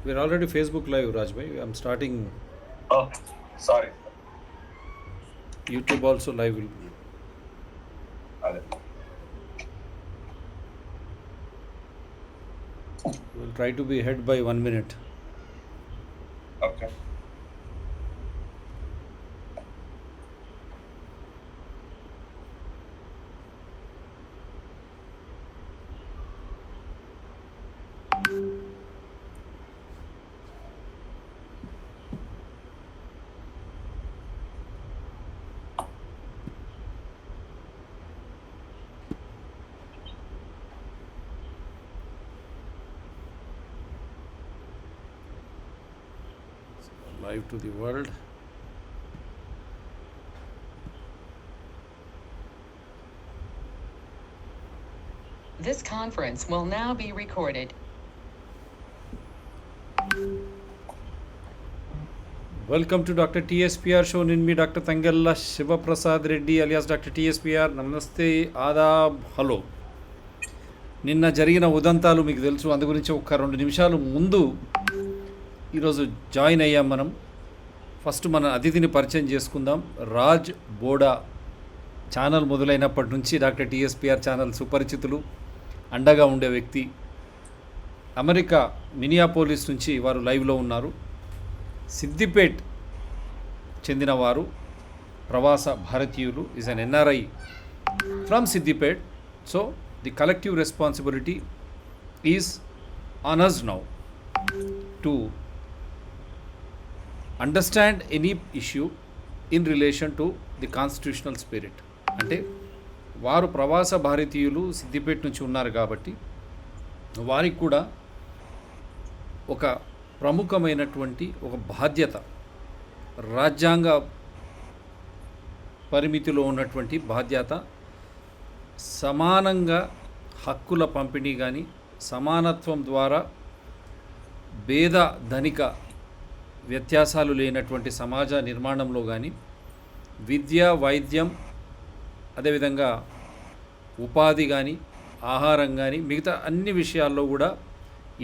We're already Facebook Live, Rajbhai. I'm starting Oh, sorry. YouTube also live. అదే. We'll try to be ahead by 1 minute. Okay. Live to the world. This conference will now be recorded. Welcome to Dr. TSPR show. నేను మీ doctor Tangella Sivaprasad Reddy alias doctor TSPR. నమస్తే, Aadab, hello. నిన్న జరిగిన ఉదంతాలు మీకు తెలుసు, అందు గురించి ఒక 2 నిమిషాలు ముందు ఈరోజు జాయిన్ అయ్యాం మనం. ఫస్ట్ మన అతిథిని పరిచయం చేసుకుందాం. రాజ్ బోడా ఛానల్ మొదలైనప్పటి నుంచి డాక్టర్ TSPR ఛానల్ సుపరిచితులు, అండగా ఉండే వ్యక్తి. అమెరికా మినియాపోలిస్ నుంచి వారు లైవ్లో ఉన్నారు. సిద్దిపేట్ చెందినవారు, ప్రవాస భారతీయులు, is an NRI from Siddipet. So the collective responsibility is on us now to understand any issue in relation to the constitutional spirit. అంటే వారు ప్రవాస భారతీయులు సిద్దిపేట నుంచి ఉన్నారు కాబట్టి వారికి కూడా ఒక ప్రముఖమైనటువంటి ఒక బాధ్యత, రాజ్యాంగ పరిమితిలో ఉన్నటువంటి బాధ్యత, సమానంగా హక్కుల పంపిణీ కానీ, సమానత్వం ద్వారా భేద ధనిక వ్యత్యాసాలు లేనటువంటి సమాజ నిర్మాణంలో కానీ, విద్య, వైద్యం, అదేవిధంగా ఉపాధి కానీ, ఆహారం కానీ, మిగతా అన్ని విషయాల్లో కూడా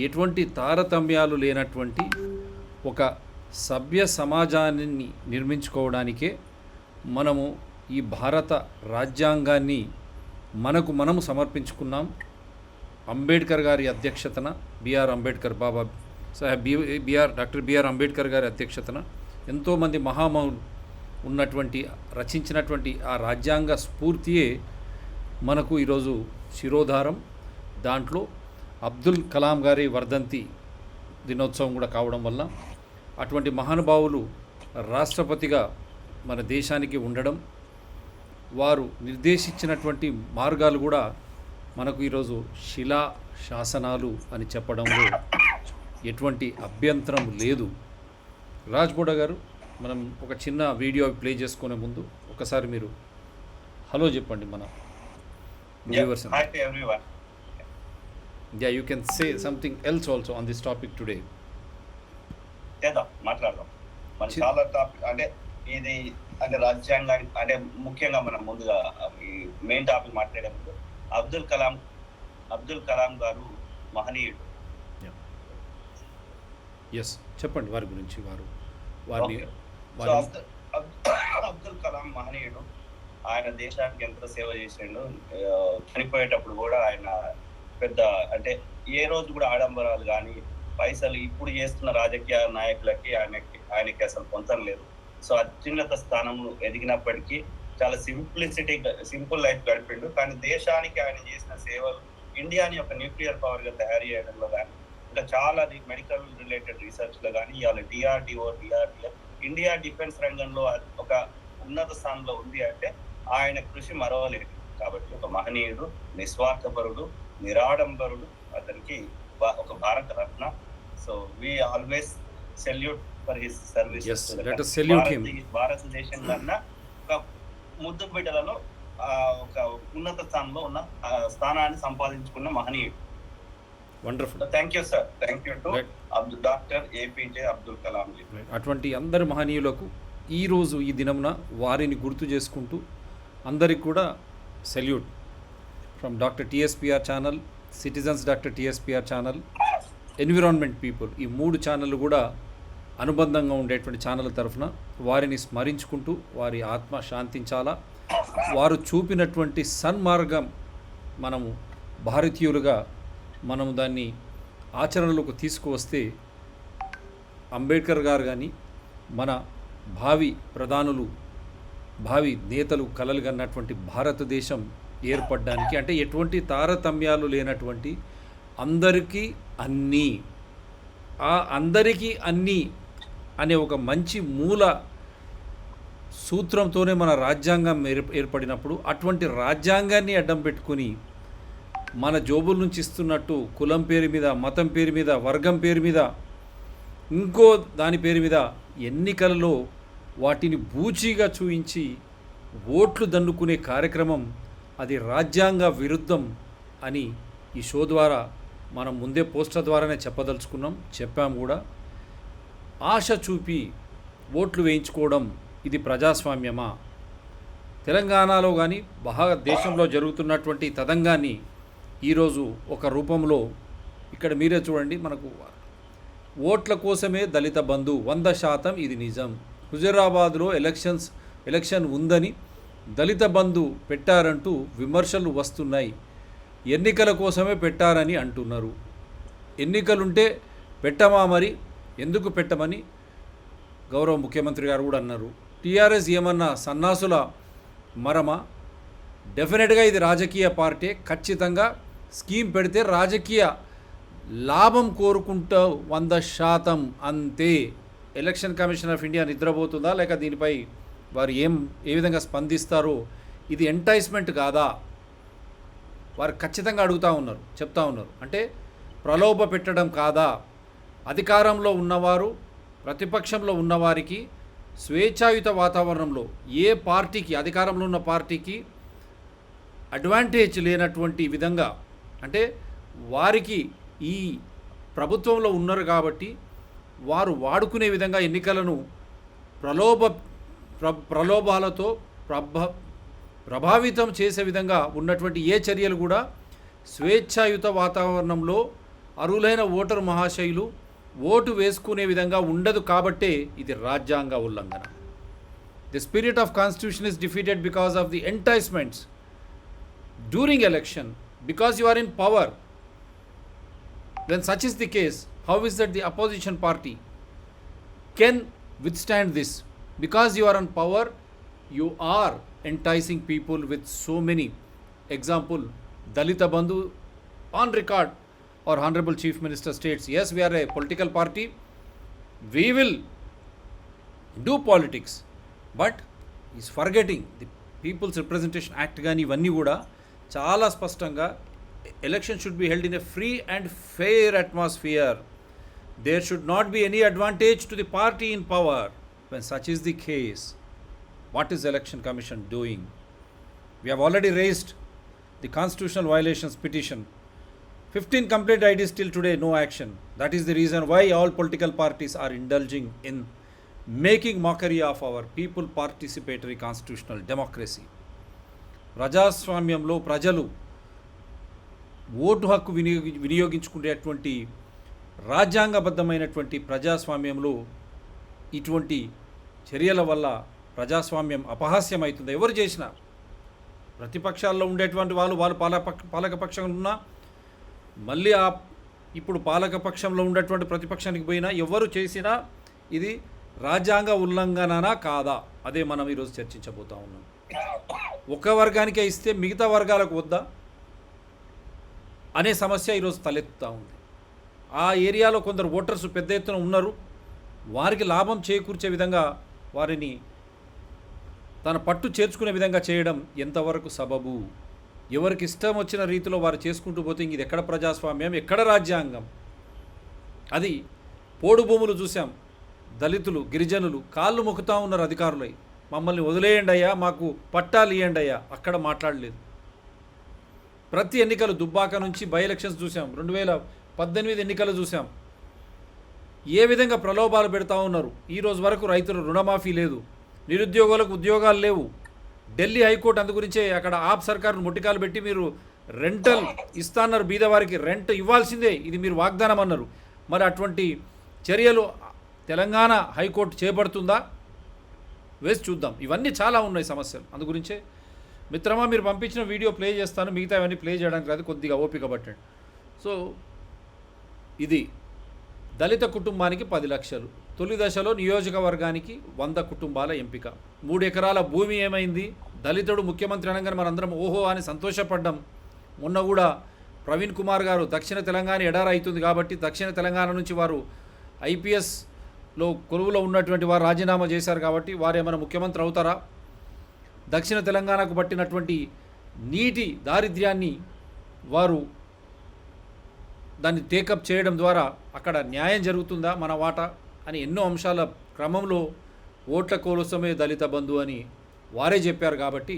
ఎటువంటి తారతమ్యాలు లేనటువంటి ఒక సభ్య సమాజాన్ని నిర్మించుకోవడానికే మనము ఈ భారత రాజ్యాంగాన్ని మనము సమర్పించుకున్నాం. అంబేద్కర్ గారి అధ్యక్షతన, అంబేద్కర్ బాబా సాహెబ్ డాక్టర్ బిఆర్ అంబేద్కర్ గారి అధ్యక్షతన ఎంతోమంది మహామహులు ఉన్నటువంటి, రచించినటువంటి ఆ రాజ్యాంగ స్ఫూర్తియే మనకు ఈరోజు శిరోధారం. దాంట్లో అబ్దుల్ కలాం గారి వర్ధంతి దినోత్సవం కూడా కావడం వల్ల అటువంటి మహానుభావులు రాష్ట్రపతిగా మన దేశానికి ఉండడం, వారు నిర్దేశించినటువంటి మార్గాలు కూడా మనకు ఈరోజు శిలా శాసనాలు అని చెప్పడంలో ఎటువంటి అభ్యంతరం లేదు. రాజ్బోడా గారు, మనం ఒక చిన్న వీడియో ప్లే చేసుకునే ముందు ఒకసారి మీరు హలో చెప్పండి మన viewers. Hi to everyone. Yeah, you can say something else also on this topic today. చేద్దాం, మాట్లాడదాం. మన చాలా టాపిక్ అంటే ఇది అంటే రాజ్యాంగం అంటే ముఖ్యంగా మనం ముందుగా ఈ మెయిన్ టాపిక్ మాట్లాడే ముందు అబ్దుల్ కలాం గారు మహనీయుడు. ఎస్, చెప్పండి వారి గురించి. వారిని సో అబ్దుల్ కలాం మహనీయుడు. ఆయన దేశానికి ఎంత సేవ చేసిండు. చనిపోయేటప్పుడు కూడా ఆయన పెద్ద అంటే ఏ రోజు కూడా ఆడంబరాలు కానీ, పైసలు ఇప్పుడు చేస్తున్న రాజకీయ నాయకులకి ఆయనకి అసలు పొంతం లేదు. సో అత్యున్నత స్థానంలో ఎదిగినప్పటికీ చాలా సింపుల్ లైఫ్ గడిపిండు. కానీ దేశానికి ఆయన చేసిన సేవలు, ఇండియాని ఒక న్యూక్లియర్ పవర్ గా తయారు చేయడంలో కానీ, ఇంకా చాలా మెడికల్ రిలేటెడ్ రీసెర్చ్ లో కానీ, ఇవాళ డిఆర్డిఓ ఇండియా డిఫెన్స్ రంగంలో ఒక ఉన్నత స్థానంలో ఉంది అంటే ఆయన కృషి మరవలేదు. కాబట్టి ఒక మహనీయుడు, నిస్వార్థపరుడు, నిరాడంబరుడు, అతనికి ఒక Bharat Ratna. So we always salute for his services. భారతదేశం కన్నా ఒక ముద్దు బిడ్డలలో ఒక ఉన్నత స్థానంలో ఉన్న స్థానాన్ని సంపాదించుకున్న మహనీయుడు. Wonderful. Thank you sir. Thank you to doctor APJ Abdul Kalam ji. అటువంటి అందరి మహనీయులకు ఈరోజు ఈ దినమున వారిని గుర్తు చేసుకుంటూ అందరికి కూడా salute from doctor TSPR channel, citizens doctor TSPR channel, environment people, ఈ 3 ఛానళ్ళు కూడా అనుబంధంగా ఉండేటువంటి ఛానల్ తరఫున వారిని స్మరించుకుంటూ వారి ఆత్మ శాంతించాలా, వారు చూపినటువంటి సన్మార్గం మనము భారతీయులుగా మనము దాన్ని ఆచరణలోకి తీసుకువస్తే అంబేద్కర్ గారు కానీ మన భావి ప్రధానులు భావి నేతలు కలలు కన్నటువంటి భారతదేశం ఏర్పడడానికి, అంటే ఎటువంటి తారతమ్యాలు లేనటువంటి అందరికీ అన్నీ, ఆ అందరికీ అన్నీ అనే ఒక మంచి మూల సూత్రంతోనే మన రాజ్యాంగం ఏర్పడినప్పుడు అటువంటి రాజ్యాంగాన్ని అడ్డం పెట్టుకుని మన జోబుల నుంచి ఇస్తున్నట్టు కులం పేరు మీద, మతం పేరు మీద, వర్గం పేరు మీద, ఇంకో దాని పేరు మీద ఎన్నికలలో వాటిని బూచీగా చూయించి ఓట్లు దండుకునే కార్యక్రమం అది రాజ్యాంగ విరుద్ధం అని ఈ షో ద్వారా మనం ముందే పోస్టర్ ద్వారానే చెప్పదలుచుకున్నాం, చెప్పాము కూడా. ఆశ చూపి ఓట్లు వేయించుకోవడం ఇది ప్రజాస్వామ్యమా? తెలంగాణలో కానీ దేశంలో జరుగుతున్నటువంటి తదంగాన్ని ఈరోజు ఒక రూపంలో ఇక్కడ మీరే చూడండి. మనకు ఓట్ల కోసమే దళిత బంధు 100% ఇది నిజం. హుజరాబాద్లో ఎలక్షన్ ఉందని దళిత బంధు పెట్టారంటూ విమర్శలు వస్తున్నాయి. ఎన్నికల కోసమే పెట్టారని అంటున్నారు. ఎన్నికలుంటే పెట్టమా, మరి ఎందుకు పెట్టమని గౌరవ ముఖ్యమంత్రి గారు కూడా అన్నారు. టీఆర్ఎస్ ఏమన్నా సన్నాసుల మరమా? డెఫినెట్గా ఇది రాజకీయ పార్టీ, ఖచ్చితంగా స్కీమ్ పెడితే రాజకీయ లాభం కోరుకుంటూ 100% అంతే. ఎలక్షన్ కమిషన్ ఆఫ్ ఇండియా నిద్రపోతుందా, లేక దీనిపై వారు ఏ విధంగా స్పందిస్తారో? ఇది ఎంటైస్మెంట్ కాదా? వారు ఖచ్చితంగా చెప్తా ఉన్నారు. అంటే ప్రలోభ పెట్టడం కాదా? అధికారంలో ఉన్నవారు ప్రతిపక్షంలో ఉన్నవారికి స్వేచ్ఛాయుత వాతావరణంలో ఏ పార్టీకి, అధికారంలో ఉన్న పార్టీకి అడ్వాంటేజ్ లేనటువంటి విధంగా, అంటే వారికి ఈ ప్రభుత్వంలో ఉన్నారు కాబట్టి వారు వాడుకునే విధంగా ఎన్నికలను ప్రలోభాలతో ప్రభావితం చేసే విధంగా ఉన్నటువంటి ఏ చర్యలు కూడా స్వేచ్ఛాయుత వాతావరణంలో అర్హులైన ఓటరు మహాశయులు ఓటు వేసుకునే విధంగా ఉండదు. కాబట్టే ఇది రాజ్యాంగ ఉల్లంఘన. The spirit of constitution is defeated because of the enticements during election, because you are in power. When such is the case, how is that the opposition party can withstand this? Because you are on power, you are enticing people with so many. Example, Dalita Bandhu on record, or Honorable Chief Minister states, yes, we are a political party, we will do politics, but he's forgetting the People's Representation Act gaani ivanni kuda chaala spashtanga election should be held in a free and fair atmosphere. There should not be any advantage to the party in power. When such is the case, what is Election Commission doing? We have already raised the constitutional violations petition. 15 complaint IDs till today, no action. That is the reason why all political parties are indulging in making mockery of our people participatory constitutional democracy. ప్రజాస్వామ్యంలో ప్రజలు vote హక్కు వినియోగించుకునేటువంటి రాజ్యాంగబద్ధమైనటువంటి ప్రజాస్వామ్యంలో ఇటువంటి చర్యల వల్ల ప్రజాస్వామ్యం అపహాస్యమవుతుంది. ఎవరు చేసినా, ప్రతిపక్షాల్లో ఉండేటువంటి వాళ్ళు పాలకపక్షంలో ఉన్నా, మళ్ళీ ఇప్పుడు పాలకపక్షంలో ఉండేటువంటి ప్రతిపక్షానికి పోయినా, ఎవరు చేసినా ఇది రాజ్యాంగ ఉల్లంఘననా కాదా? అదే మనం ఈరోజు చర్చించబోతా ఉన్నాం. ఒక వర్గానికే ఇస్తే మిగతా వర్గాలకు వద్దా అనే సమస్య ఈరోజు తలెత్తుతూ ఉంది. ఆ ఏరియాలో కొందరు ఓటర్స్ పెద్ద ఎత్తున ఉన్నారు. వారికి లాభం చేకూర్చే విధంగా వారిని తన పట్టు చేర్చుకునే విధంగా చేయడం ఎంతవరకు సబబు? ఎవరికి ఇష్టం వచ్చిన రీతిలో వారు చేసుకుంటూ పోతే ఇది ఎక్కడ ప్రజాస్వామ్యం, ఎక్కడ రాజ్యాంగం? అది పోడు భూములు చూసాం. దళితులు, గిరిజనులు కాళ్ళు మొక్కుతూ ఉన్నారు అధికారులై, మమ్మల్ని వదిలేయండి అయ్యా, మాకు పట్టాలు ఇవ్వండి అయ్యా. అక్కడ మాట్లాడలేదు. ప్రతి ఎన్నికలు దుబ్బాక నుంచి బై ఎలక్షన్స్ చూసాం, 2018 ఎన్నికలు చూసాం. ఏ విధంగా ప్రలోభాలు పెడతా ఉన్నారు. ఈరోజు వరకు రైతులు రుణమాఫీ లేదు, నిరుద్యోగులకు ఉద్యోగాలు లేవు. ఢిల్లీ హైకోర్టు అందు గురించే అక్కడ ఆప్ సర్కారును ముట్టికాలు పెట్టి మీరు రెంటల్ ఇస్తా అన్నారు, బీదవారికి రెంట్ ఇవ్వాల్సిందే, ఇది మీరు వాగ్దానం అన్నారు. మరి అటువంటి చర్యలు తెలంగాణ హైకోర్టు చేపడుతుందా? వేసి చూద్దాం. ఇవన్నీ చాలా ఉన్నాయి సమస్యలు. అందు గురించే మిత్రమా మీరు పంపించిన వీడియో ప్లే చేస్తాను, మిగతా ఇవన్నీ ప్లే చేయడానికి రాదు, కొద్దిగా ఓపిక పట్టండి. సో ఇది దళిత కుటుంబానికి 10 లక్షలు, తొలి దశలో నియోజకవర్గానికి 100 కుటుంబాల ఎంపిక. 3 ఎకరాల భూమి ఏమైంది? దళితుడు ముఖ్యమంత్రి అనగానే మనందరం ఓహో అని సంతోషపడ్డాం. మొన్న కూడా ప్రవీణ్ కుమార్ గారు దక్షిణ తెలంగాణ ఎడారి అవుతుంది కాబట్టి దక్షిణ తెలంగాణ నుంచి వారు ఐపీఎస్లో కొలువులో ఉన్నటువంటి వారు రాజీనామా చేశారు కాబట్టి వారు ఏమైనా ముఖ్యమంత్రి అవుతారా? దక్షిణ తెలంగాణకు పట్టినటువంటి నీటి దారిద్ర్యాన్ని వారు దాన్ని టేకప్ చేయడం ద్వారా అక్కడ న్యాయం జరుగుతుందా మన వాటా అని ఎన్నో అంశాల క్రమంలో ఓట్ల కోసమే దళిత బంధు అని వారే చెప్పారు. కాబట్టి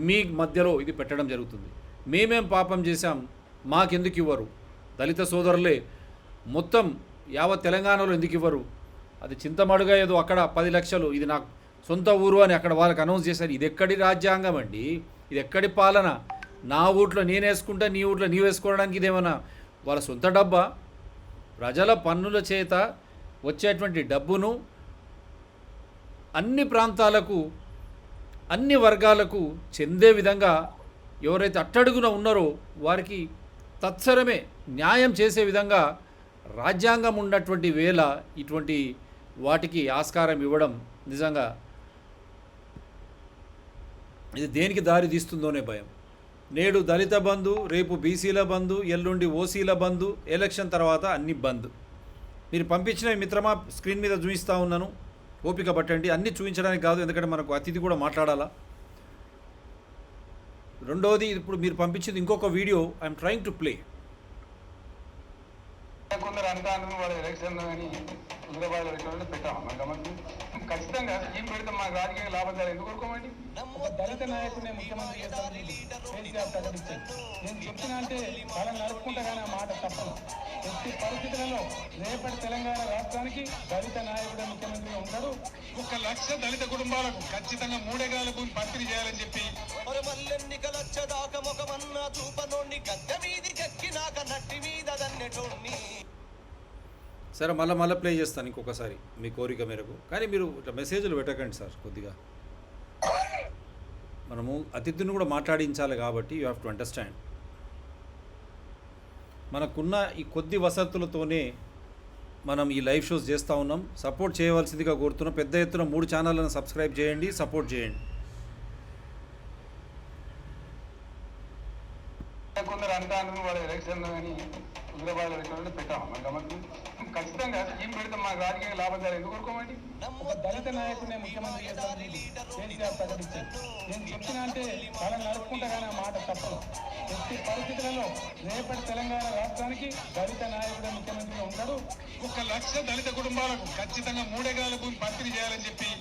మీ మధ్యలో ఇది పెట్టడం జరుగుతుంది. మేమేం పాపం చేశాం, మాకెందుకు ఇవ్వరు? దళిత సోదరులే మొత్తం యావత్ తెలంగాణలో ఎందుకు ఇవ్వరు? అది చింతమడుగా ఏదో అక్కడ 10 లక్షలు, ఇది నాకు సొంత ఊరు అని అక్కడ వాళ్ళకి అనౌన్స్ చేశారు. ఇది ఎక్కడి రాజ్యాంగం అండి? ఇది ఎక్కడి పాలన? నా ఊట్లో నేను వేసుకుంటా, నీ ఊట్లో నీవు వేసుకోవడానికి ఇదేమన్నా వాళ్ళ సొంత డబ్బా? ప్రజల పన్నుల చేత వచ్చేటువంటి డబ్బును అన్ని ప్రాంతాలకు, అన్ని వర్గాలకు చెందే విధంగా ఎవరైతే అట్టడుగున ఉన్నారో వారికి తత్సరమే న్యాయం చేసే విధంగా రాజ్యాంగం ఉన్నటువంటి వేళ ఇటువంటి వాటికి ఆస్కారం ఇవ్వడం నిజంగా ఇది దేనికి దారి తీస్తుందోనే భయం. నేడు దళిత బంధు, రేపు బీసీల బంధు, ఎల్లుండి ఓసీల బంధు, ఎలక్షన్ తర్వాత అన్ని బంద్. మీరు పంపించిన మిత్రమా స్క్రీన్ మీద చూపిస్తూ ఉన్నాను, ఓపిక పట్టండి. అన్నీ చూపించడానికి కాదు, ఎందుకంటే మనకు అతిథి కూడా మాట్లాడాలా. రెండోది, ఇప్పుడు మీరు పంపించింది ఇంకొక video I'm trying to play. కొందరు అంటాను వాళ్ళ ఎలక్షన్ అని హైదరాబాద్ ఎలక్షన్ పెట్టాం. ఖచ్చితంగా స్కీమ్ పెడితే మాకు రాజకీయ లాభాలు ఎందుకు కోరుకోమండి? ఒక దళిత నాయకుడిని ముఖ్యమంత్రి చేస్తాను కేసీఆర్ ప్రకటించారు. నేను చెప్పినా అంటే వాళ్ళని నడుపుకుంటా కానీ ఆ మాట తప్పను. ఎట్టి పరిస్థితులలో రేపటి తెలంగాణ రాష్ట్రానికి దళిత నాయకుడే ముఖ్యమంత్రిగా ఉంటాడు. 1 లక్ష దళిత కుటుంబాలకు ఖచ్చితంగా 3 ఎకరాల భూమి పంపిణీ చేయాలని చెప్పి సరే మళ్ళీ ప్లే చేస్తాను ఇంకొకసారి మీ కోరిక మేరకు. కానీ మీరు ఇట్లా మెసేజ్లు పెట్టకండి సార్. కొద్దిగా మనము అతిథిని కూడా మాట్లాడించాలి కాబట్టి యూ హ్యావ్ టు అండర్స్టాండ్. మనకున్న ఈ కొద్ది వసతులతోనే మనం ఈ లైవ్ షోస్ చేస్తూ ఉన్నాం. సపోర్ట్ చేయవలసిందిగా కోరుతున్నాం. పెద్ద ఎత్తున 3 ఛానళ్ళను సబ్స్క్రైబ్ చేయండి, సపోర్ట్ చేయండి. కొందరు అంటాను వాళ్ళ ఎలక్షన్ అని హైదరాబాద్ ఎలక్షన్ పెట్టాం. ఖచ్చితంగా స్కీమ్ పెడితే మాకు రాజకీయ లాభాలు ఎందుకు కోరుకోమండి? ఒక దళిత నాయకుడిని ముఖ్యమంత్రి చేస్తాను కేసీఆర్ ప్రకటించారు. నేను చెప్పినా అంటే వాళ్ళని నడుపుకుంటా కానీ ఆ మాట తప్పను. ఎట్టి పరిస్థితులలో రేపటి తెలంగాణ రాష్ట్రానికి దళిత నాయకుడే ముఖ్యమంత్రిగా ఉంటాడు. 1 లక్ష దళిత కుటుంబాలకు ఖచ్చితంగా 3 ఎకరాల భూమి పంపిణీ చేయాలని చెప్పి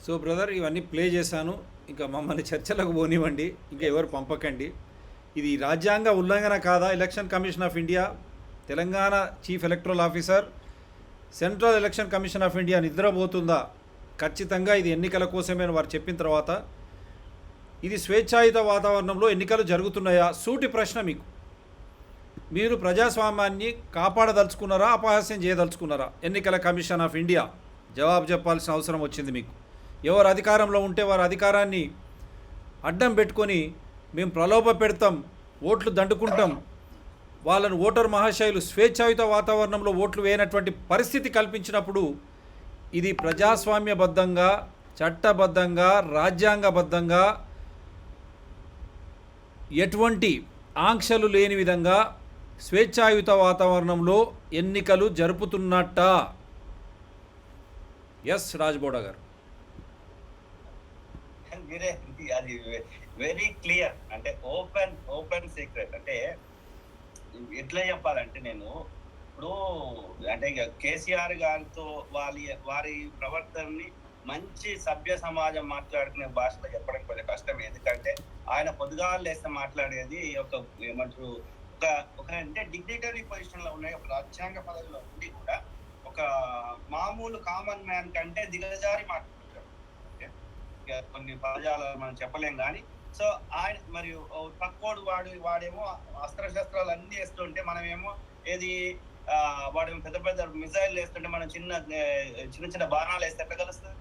సో బ్రదర్, ఇవన్నీ ప్లే చేశాను. ఇంకా మమ్మల్ని చర్చలకు పోనివ్వండి, ఇంకా ఎవరు పంపకండి. ఇది రాజ్యాంగ ఉల్లంఘన కాదా? Election commission of India, Telangana chief electoral officer, central election commission of India నిద్రపోతుందా? ఖచ్చితంగా ఇది ఎన్నికల కోసమే అని వారు చెప్పిన తర్వాత ఇది స్వేచ్ఛాయుత వాతావరణంలో ఎన్నికలు జరుగుతున్నాయా? సూటి ప్రశ్న మీకు. మీరు ప్రజాస్వామ్యాన్ని కాపాడదలుచుకున్నారా, అపహాస్యం చేయదలుచుకున్నారా? ఎన్నికల కమిషన్ ఆఫ్ ఇండియా జవాబు చెప్పాల్సిన అవసరం వచ్చింది మీకు. ఎవరు అధికారంలో ఉంటే వారు అధికారాన్ని అడ్డం పెట్టుకొని మేము ప్రలోభ పెడతాం, ఓట్లు దండుకుంటాం, వాళ్ళను ఓటర్ మహాశయులు స్వేచ్ఛాయుత వాతావరణంలో ఓట్లు వేయనటువంటి పరిస్థితి కల్పించినప్పుడు ఇది ప్రజాస్వామ్యబద్ధంగా, చట్టబద్ధంగా, రాజ్యాంగబద్ధంగా ఎటువంటి ఆంక్షలు లేని విధంగా స్వేచ్ఛాయుత వాతావరణంలో ఎన్నికలు జరుపుతున్నట్ట? ఎస్ రాజ్బోడా గారు. మీరే అది వెరీ క్లియర్, అంటే ఓపెన్ సీక్రెట్. అంటే ఎట్లా చెప్పాలంటే, నేను ఇప్పుడు అంటే ఇక కేసీఆర్ గారితో వారి ప్రవర్తనని మంచి సభ్య సమాజం మాట్లాడుకునే భాషలో చెప్పడం కొంచెం కష్టం. ఎందుకంటే ఆయన పొద్దుగాలు లేస్తే మాట్లాడేది ఏమంటారు ఒక అంటే డిగ్నిటరీ పొజిషన్ లో ఉన్నాయి, ఒక రాజ్యాంగ పదవిలో ఉండి కూడా ఒక మామూలు మామూలు కామన్ మ్యాన్ కంటే దిగజారి మాట్లాడతాడు. ఓకే, ఇక కొన్ని పదజాలాలు మనం చెప్పలేం కానీ సో ఆయన మరియు పక్కోడు వాడేమో అస్త్రశస్త్రాలు అన్ని వేస్తుంటే మనమేమో ఏది వాడేమో పెద్ద పెద్ద మిసైల్ వేస్తుంటే మనం చిన్న బాణాలు వేస్తే ఎట్లా కలుస్తుంది?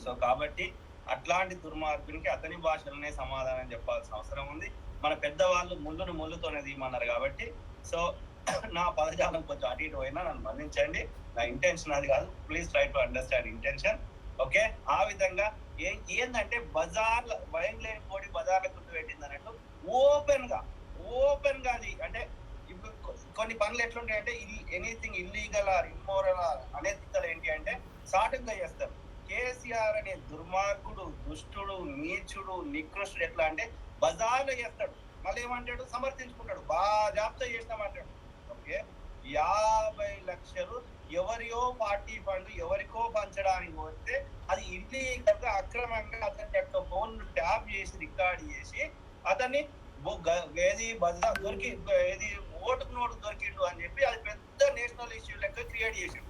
సో కాబట్టి అట్లాంటి దుర్మార్గునికి అతని భాషలోనే సమాధానం చెప్పాల్సిన అవసరం ఉంది. మన పెద్దవాళ్ళు ముళ్ళుతోనే తీయమన్నారు కాబట్టి సో నా పదజాలం కొంచెం అటు ఇటు పోయినా నన్ను మన్నించండి. నా ఇంటెన్షన్ అది కాదు. Please try to understand intention. Okay, ఆ విధంగా ఏంటంటే బజార్ల భయం లేని కోడి బజార్ల గుర్తు పెట్టింది అన్నట్టు ఓపెన్ గా అది అంటే ఇప్పుడు కొన్ని పనులు ఎట్లుంటాయంటే ఎనీథింగ్ ఇల్లీగల్ ఆర్ ఇమ్మోరల్ అనేది ఏంటి అంటే సాటుగా చేస్తారు. కేసీఆర్ అనే దుర్మార్గుడు, దుష్టుడు, నీచుడు, నికృష్టుడు ఎట్లా అంటే బజార్లో చేస్తాడు. మళ్ళీ ఏమంటాడు? సమర్థించుకుంటాడు. బాజాబ్తో చేస్తామంటాడు. ఓకే, 50 లక్షలు ఎవరియో పార్టీ ఫండ్ ఎవరికో పంచడానికి పోతే అది ఇల్లీగల్ గా అక్రమంగా అతని యొక్క ఫోన్ ట్యాప్ చేసి రికార్డ్ చేసి అతన్ని ఏది బజార్ దొరికి ఏది ఓటుకు నోటు దొరికిండు అని చెప్పి అది పెద్ద నేషనల్ ఇష్యూ లెక్క క్రియేట్ చేసిండు.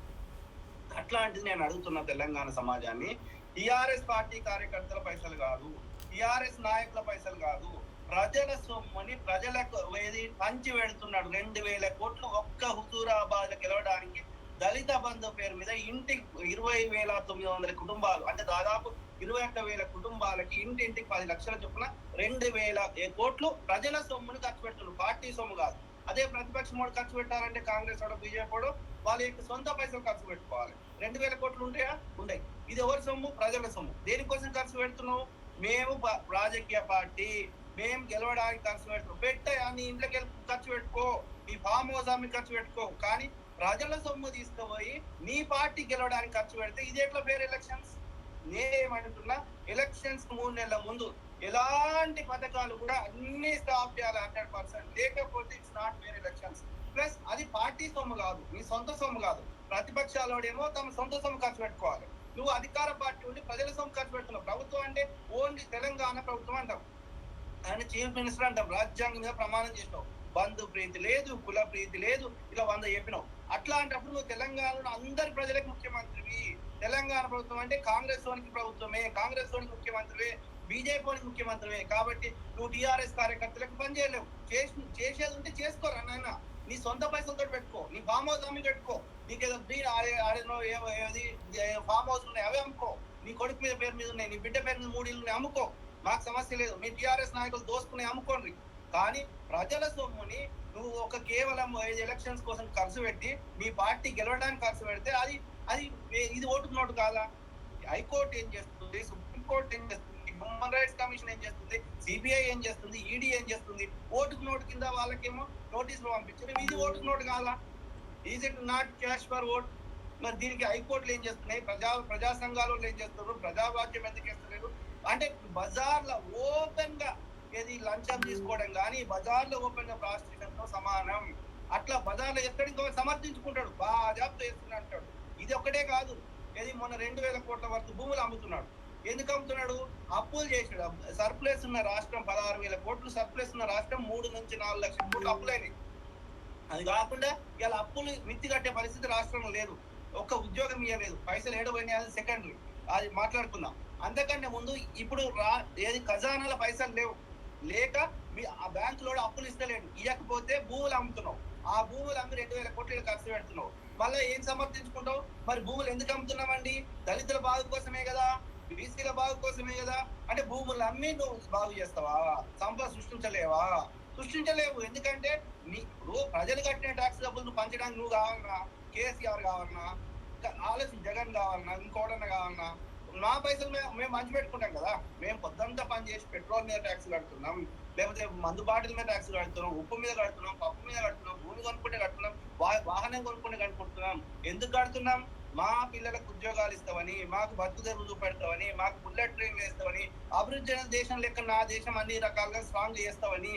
అట్లాంటిది నేను అడుగుతున్న తెలంగాణ సమాజాన్ని, టిఆర్ఎస్ పార్టీ కార్యకర్తల పైసలు కాదు, టిఆర్ఎస్ నాయకుల పైసలు కాదు, ప్రజల సొమ్ముని ప్రజలకు ఏది పంచి పెడుతున్నాడు. 2,000 కోట్లు ఒక్క హుజూరాబాద్ గెలవడానికి దళిత బంధు పేరు మీద ఇంటికి 20,900 కుటుంబాలు అంటే దాదాపు 21,000 కుటుంబాలకి ఇంటింటికి 10 లక్షల చొప్పున 2,000 కోట్లు ప్రజల సొమ్ముని ఖర్చు పెడుతున్నారు. పార్టీ సొమ్ము కాదు. అదే ప్రతిపక్షం వాడు ఖర్చు పెట్టాలంటే కాంగ్రెస్ వాడు, బీజేపీ వాడు వాళ్ళ యొక్క సొంత పైసలు ఖర్చు పెట్టుకోవాలి. 2,000 కోట్లు ఉంటాయా? ఉండయి. ఇది ఎవరి సొమ్ము? ప్రజల సొమ్ము. దేనికోసం ఖర్చు పెడుతున్నావు? మేము రాజకీయ పార్టీ, మేము గెలవడానికి ఖర్చు పెట్టాయా? నీ ఇంట్లోకి ఖర్చు పెట్టుకో, నీ ఫామ్ హౌస్ అమ్మి ఖర్చు పెట్టుకో. కానీ ప్రజల సొమ్ము తీసుకుపోయి నీ పార్టీ గెలవడానికి ఖర్చు పెడితే ఇది ఎట్లా ఫేర్ ఎలక్షన్స్? నేనేమంటున్నా, ఎలక్షన్స్ 3 నెలల ముందు ఎలాంటి పథకాలు కూడా అన్ని స్టాప్ చేయాలి 100%. లేకపోతే it's not fair elections. Plus అది పార్టీ సొమ్ము కాదు, నీ సొంత సొమ్ము కాదు. ప్రతిపక్షాలోడేమో తమ సొంత సొమ్ము ఖర్చు పెట్టుకోవాలి. నువ్వు అధికార పార్టీ ఉండి ప్రజల సొమ్ము ఖర్చు పెడుతున్నావు. ప్రభుత్వం అంటే ఓన్లీ తెలంగాణ ప్రభుత్వం అంటాం, ఆయన చీఫ్ మినిస్టర్ అంటాం, రాజ్యాంగం మీద ప్రమాణం చేసినావు. బంధు ప్రీతి లేదు, కుల ప్రీతి లేదు, ఇలా 100 చెప్పినావు. అట్లాంటప్పుడు నువ్వు తెలంగాణలో అందరి ప్రజలకు ముఖ్యమంత్రివి. తెలంగాణ ప్రభుత్వం అంటే కాంగ్రెస్ వానికి ప్రభుత్వమే, కాంగ్రెస్ వానికి ముఖ్యమంత్రివే, బీజేపీ వానికి ముఖ్యమంత్రివే. కాబట్టి నువ్వు టీఆర్ఎస్ కార్యకర్తలకు పని చేయలేవు. చేసేది ఉంటే చేసుకోరా నాయన. నీ సొంత పైసలతో పెట్టుకో, నీ ఫామ్ హౌస్ అమ్మి పెట్టుకో. నీకేదో ఫామ్ హౌస్ ఉన్నాయి అవి అమ్ముకో. నీ కొడుకు మీద పేరు మీద ఉన్నాయి, నీ బిడ్డ పేరు మీద 3 ఇళ్ళు ఉన్నాయి, అమ్ముకో. మాకు సమస్య లేదు. మీ టీఆర్ఎస్ నాయకులు దోసుకుని అమ్ముకోండి. కానీ ప్రజల సొమ్ముని నువ్వు కేవలం ఎలక్షన్స్ కోసం ఖర్చు పెట్టి మీ పార్టీ గెలవడానికి ఖర్చు పెడితే అది ఇది ఓటుకు నోటు కాదా? హైకోర్టు ఏం చేస్తుంది? సుప్రీంకోర్టు ఏం చేస్తుంది? హ్యూమన్ రైట్స్ కమిషన్ ఏం చేస్తుంది? సిబిఐ ఏం చేస్తుంది? ఈడీ ఏం చేస్తుంది? ఓటుకు నోటు కింద వాళ్ళకేమో నోటీసులు పంపించారు. ఇది ఓటుకు నోటు కాదా? Is it not cash for vote? మరి దీనికి హైకోర్టులు ఏం చేస్తున్నాయి? ప్రజా సంఘాలు ఏం చేస్తున్నారు? ప్రజావాక్యం ఎందుకు చేస్తున్నారు? అంటే బజార్లో ఓపెన్ గా ఏది లంచం తీసుకోవడం కానీ బజార్లో ఓపెన్ గా ప్రాస్టిట్యూషన్ తో సమానం. అట్లా బజార్లో ఎక్కడికో సమర్థించుకుంటాడు, బాజాబ్తో చేస్తున్నాడు అంటాడు. ఇది ఒక్కటే కాదు, ఏది మొన్న 2,000 కోట్ల వరకు భూములు అమ్ముతున్నాడు. ఎందుకు అమ్ముతున్నాడు? అప్పులు చేసాడు. సర్ప్లస్ ఉన్న రాష్ట్రం 16,000 కోట్లు, సర్ప్లస్ ఉన్న రాష్ట్రం 3 నుంచి 4 లక్షల కోట్లు అప్పులైనవి. అది కాకుండా ఇలా అప్పులు మిత్తి కట్టే పరిస్థితి రాష్ట్రంలో లేదు. ఒక్క ఉద్యోగం ఇవ్వలేదు. పైసలు ఏడబోయినాయి సెకండరీ, అది మాట్లాడుకుందాం. అంతకంటే ముందు ఇప్పుడు ఏది ఖజానాల పైసలు లేక మీ ఆ బ్యాంకులో అప్పులు ఇస్తలేడు. ఇవ్వకపోతే భూములు అమ్ముతున్నావు. ఆ భూములు అమ్మి 2,000 కోట్లు ఖర్చు పెడుతున్నావు. మళ్ళీ ఏం సమర్థించుకుంటావు? మరి భూములు ఎందుకు అమ్ముతున్నామండి? దళితుల బాగు కోసమే కదా, బీసీల బాగు కోసమే కదా. అంటే భూములు అమ్మి నువ్వు బాగు చేస్తావా? సంపద సృష్టించలేవు. ఎందుకంటే నువ్వు ప్రజలు కట్టిన ట్యాక్స్ డబ్బులు నువ్వు పంచడానికి నువ్వు కావాలన్నా, కేసీఆర్ కావాలన్నా, ఆలోచన జగన్ కావాలన్నా, ఇంకోటన్నా కావాలన్నా, మా పైసలు మేము మంచి పెట్టుకుంటాం కదా. మేము పొద్దంతా పని చేసి పెట్రోల్ మీద ట్యాక్స్ కడుతున్నాం, లేకపోతే మందు బాటిల్ మీద ట్యాక్స్ కడుతున్నాం, ఉప్పు మీద కడుతున్నాం, పప్పు మీద కడుతున్నాం, భూమి కొనుక్కుంటే కడుతున్నాం, వాహనం కొనుక్కుంటే కనుక్కుంటున్నాం. ఎందుకు కడుతున్నాం? మా పిల్లలకు ఉద్యోగాలు ఇస్తామని, మాకు బతుకు తెరువు చూపెడతామని, మాకు బుల్లెట్ ట్రైన్లు వేస్తామని, అభివృద్ధి దేశం లెక్క నా దేశం అన్ని రకాలుగా స్ట్రాంగ్ చేస్తామని,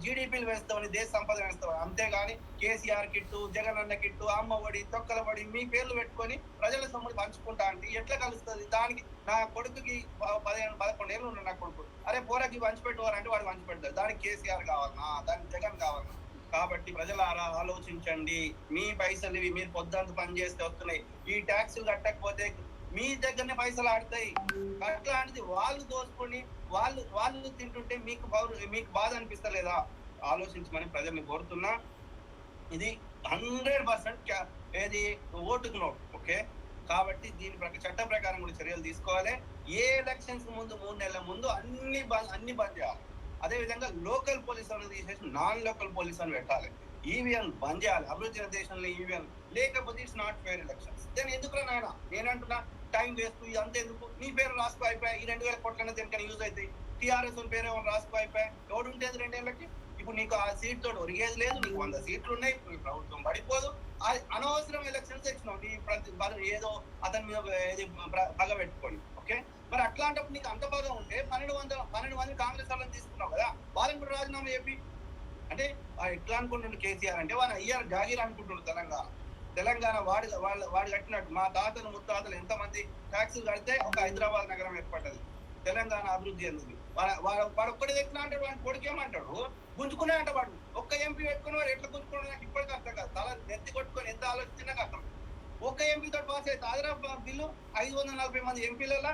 జీడీపీలు వేస్తామని, దేశ సంపద వేస్తామని. అంతేగాని కేసీఆర్ కిట్టు, జగన్ అన్న కిట్టు, అమ్మ ఒడి, తొక్కల పడి మీ పేర్లు పెట్టుకొని ప్రజల సొమ్ములు పంచుకుంటా అంటే ఎట్లా కలుస్తుంది? దానికి నా కొడుకుకి 11 ఏళ్ళు ఉన్న నా కొడుకు, అరే పోరాకి పంచిపెట్టువారంటే వాడు పంచిపెడతాడు. దానికి కేసీఆర్ కావాలన్నా, దానికి జగన్ కావాలన్నా? కాబట్టి ప్రజలారా ఆలోచించండి. మీ పైసలు ఇవి, మీరు పొద్దంతా పని చేస్తే వస్తున్నాయి. ఈ ట్యాక్సులు కట్టకపోతే మీ దగ్గరనే పైసలు ఆడతాయి. అట్లాంటిది వాళ్ళు దోచుకొని వాళ్ళు తింటుంటే మీకు బాధ అనిపిస్తలేదా? ఆలోచించమని ప్రజల్ని కోరుతున్నా. ఇది 100% ఏది ఓటుకు నోట్. ఓకే, కాబట్టి దీని చట్టం ప్రకారం కూడా చర్యలు తీసుకోవాలి. ఏ ఎలక్షన్స్ ముందు 3 నెలల ముందు అన్ని బంద్ చేయాలి. అదే విధంగా లోకల్ పోలీస్ అని తీసేసి నాన్ లోకల్ పోలీస్ అని పెట్టాలి. ఈవీఎం బంద్ చేయాలి. అభివృద్ధి దేశంలో ఈవీఎం లేకపోతే ఇట్స్ నాట్ ఫెయిర్ ఎలక్షన్స్. నేను ఎందుకు నాయన నేనంటున్నా టైం వేస్ట్ ఇదంతా ఎందుకు? నీ పేరు రాసుకో అయిపోయా. ఈ 2000 కోట్లనే దేనికైనా యూజ్ అవుతాయి. టీఆర్ఎస్ పేరు ఏమైనా రాసుకో అయిపోయా. ఎవడు ఉంటేది 2 ఏళ్ళకి? ఇప్పుడు నీకు ఆ సీట్ తోటి ఒరిగేది లేదు. నీకు 100 సీట్లు ఉన్నాయి. ప్రభుత్వం పడిపోదు. అనవసరం ఎలక్షన్స్ తెచ్చినావు. ఏదో అతని మీద పగ పెట్టుకోండి. ఓకే, మరి అట్లాంటప్పుడు నీకు అంత బాగా ఉంటే 12 మంది కాంగ్రెస్ వాళ్ళని తీసుకున్నావు కదా, వాళ్ళని కూడా రాజీనామా చెప్పి. అంటే ఎట్లా అనుకుంటుండే కేసీఆర్ అంటే వాడు అయ్యారు జాగీర్ అనుకుంటుండ్రు. తెలంగాణ వాడు కట్టినట్టు మా తాతలు ముత్తాతలు ఎంతమంది ట్యాక్సులు కడితే ఒక హైదరాబాద్ నగరం ఏర్పడ్డది. తెలంగాణ అభివృద్ధి ఎందుకు? వాడు ఒక్కటి ఎట్లా అంటాడు? వాడిని కొడుకేమంటాడు? గుంజుకునే అంట. వాడు ఒక్క ఎంపీ పెట్టుకుని వాడు ఎట్లా గుంజుకున్నా నాకు ఇప్పటికీ అర్థం కాదు. తల నెత్తి కొట్టుకొని ఎంత ఆలోచించినా అర్థం. ఒక్క ఎంపీ తోటి పాస్ అయితే హైదరాబాద్ బిల్లు 540 మంది ఎంపీలలో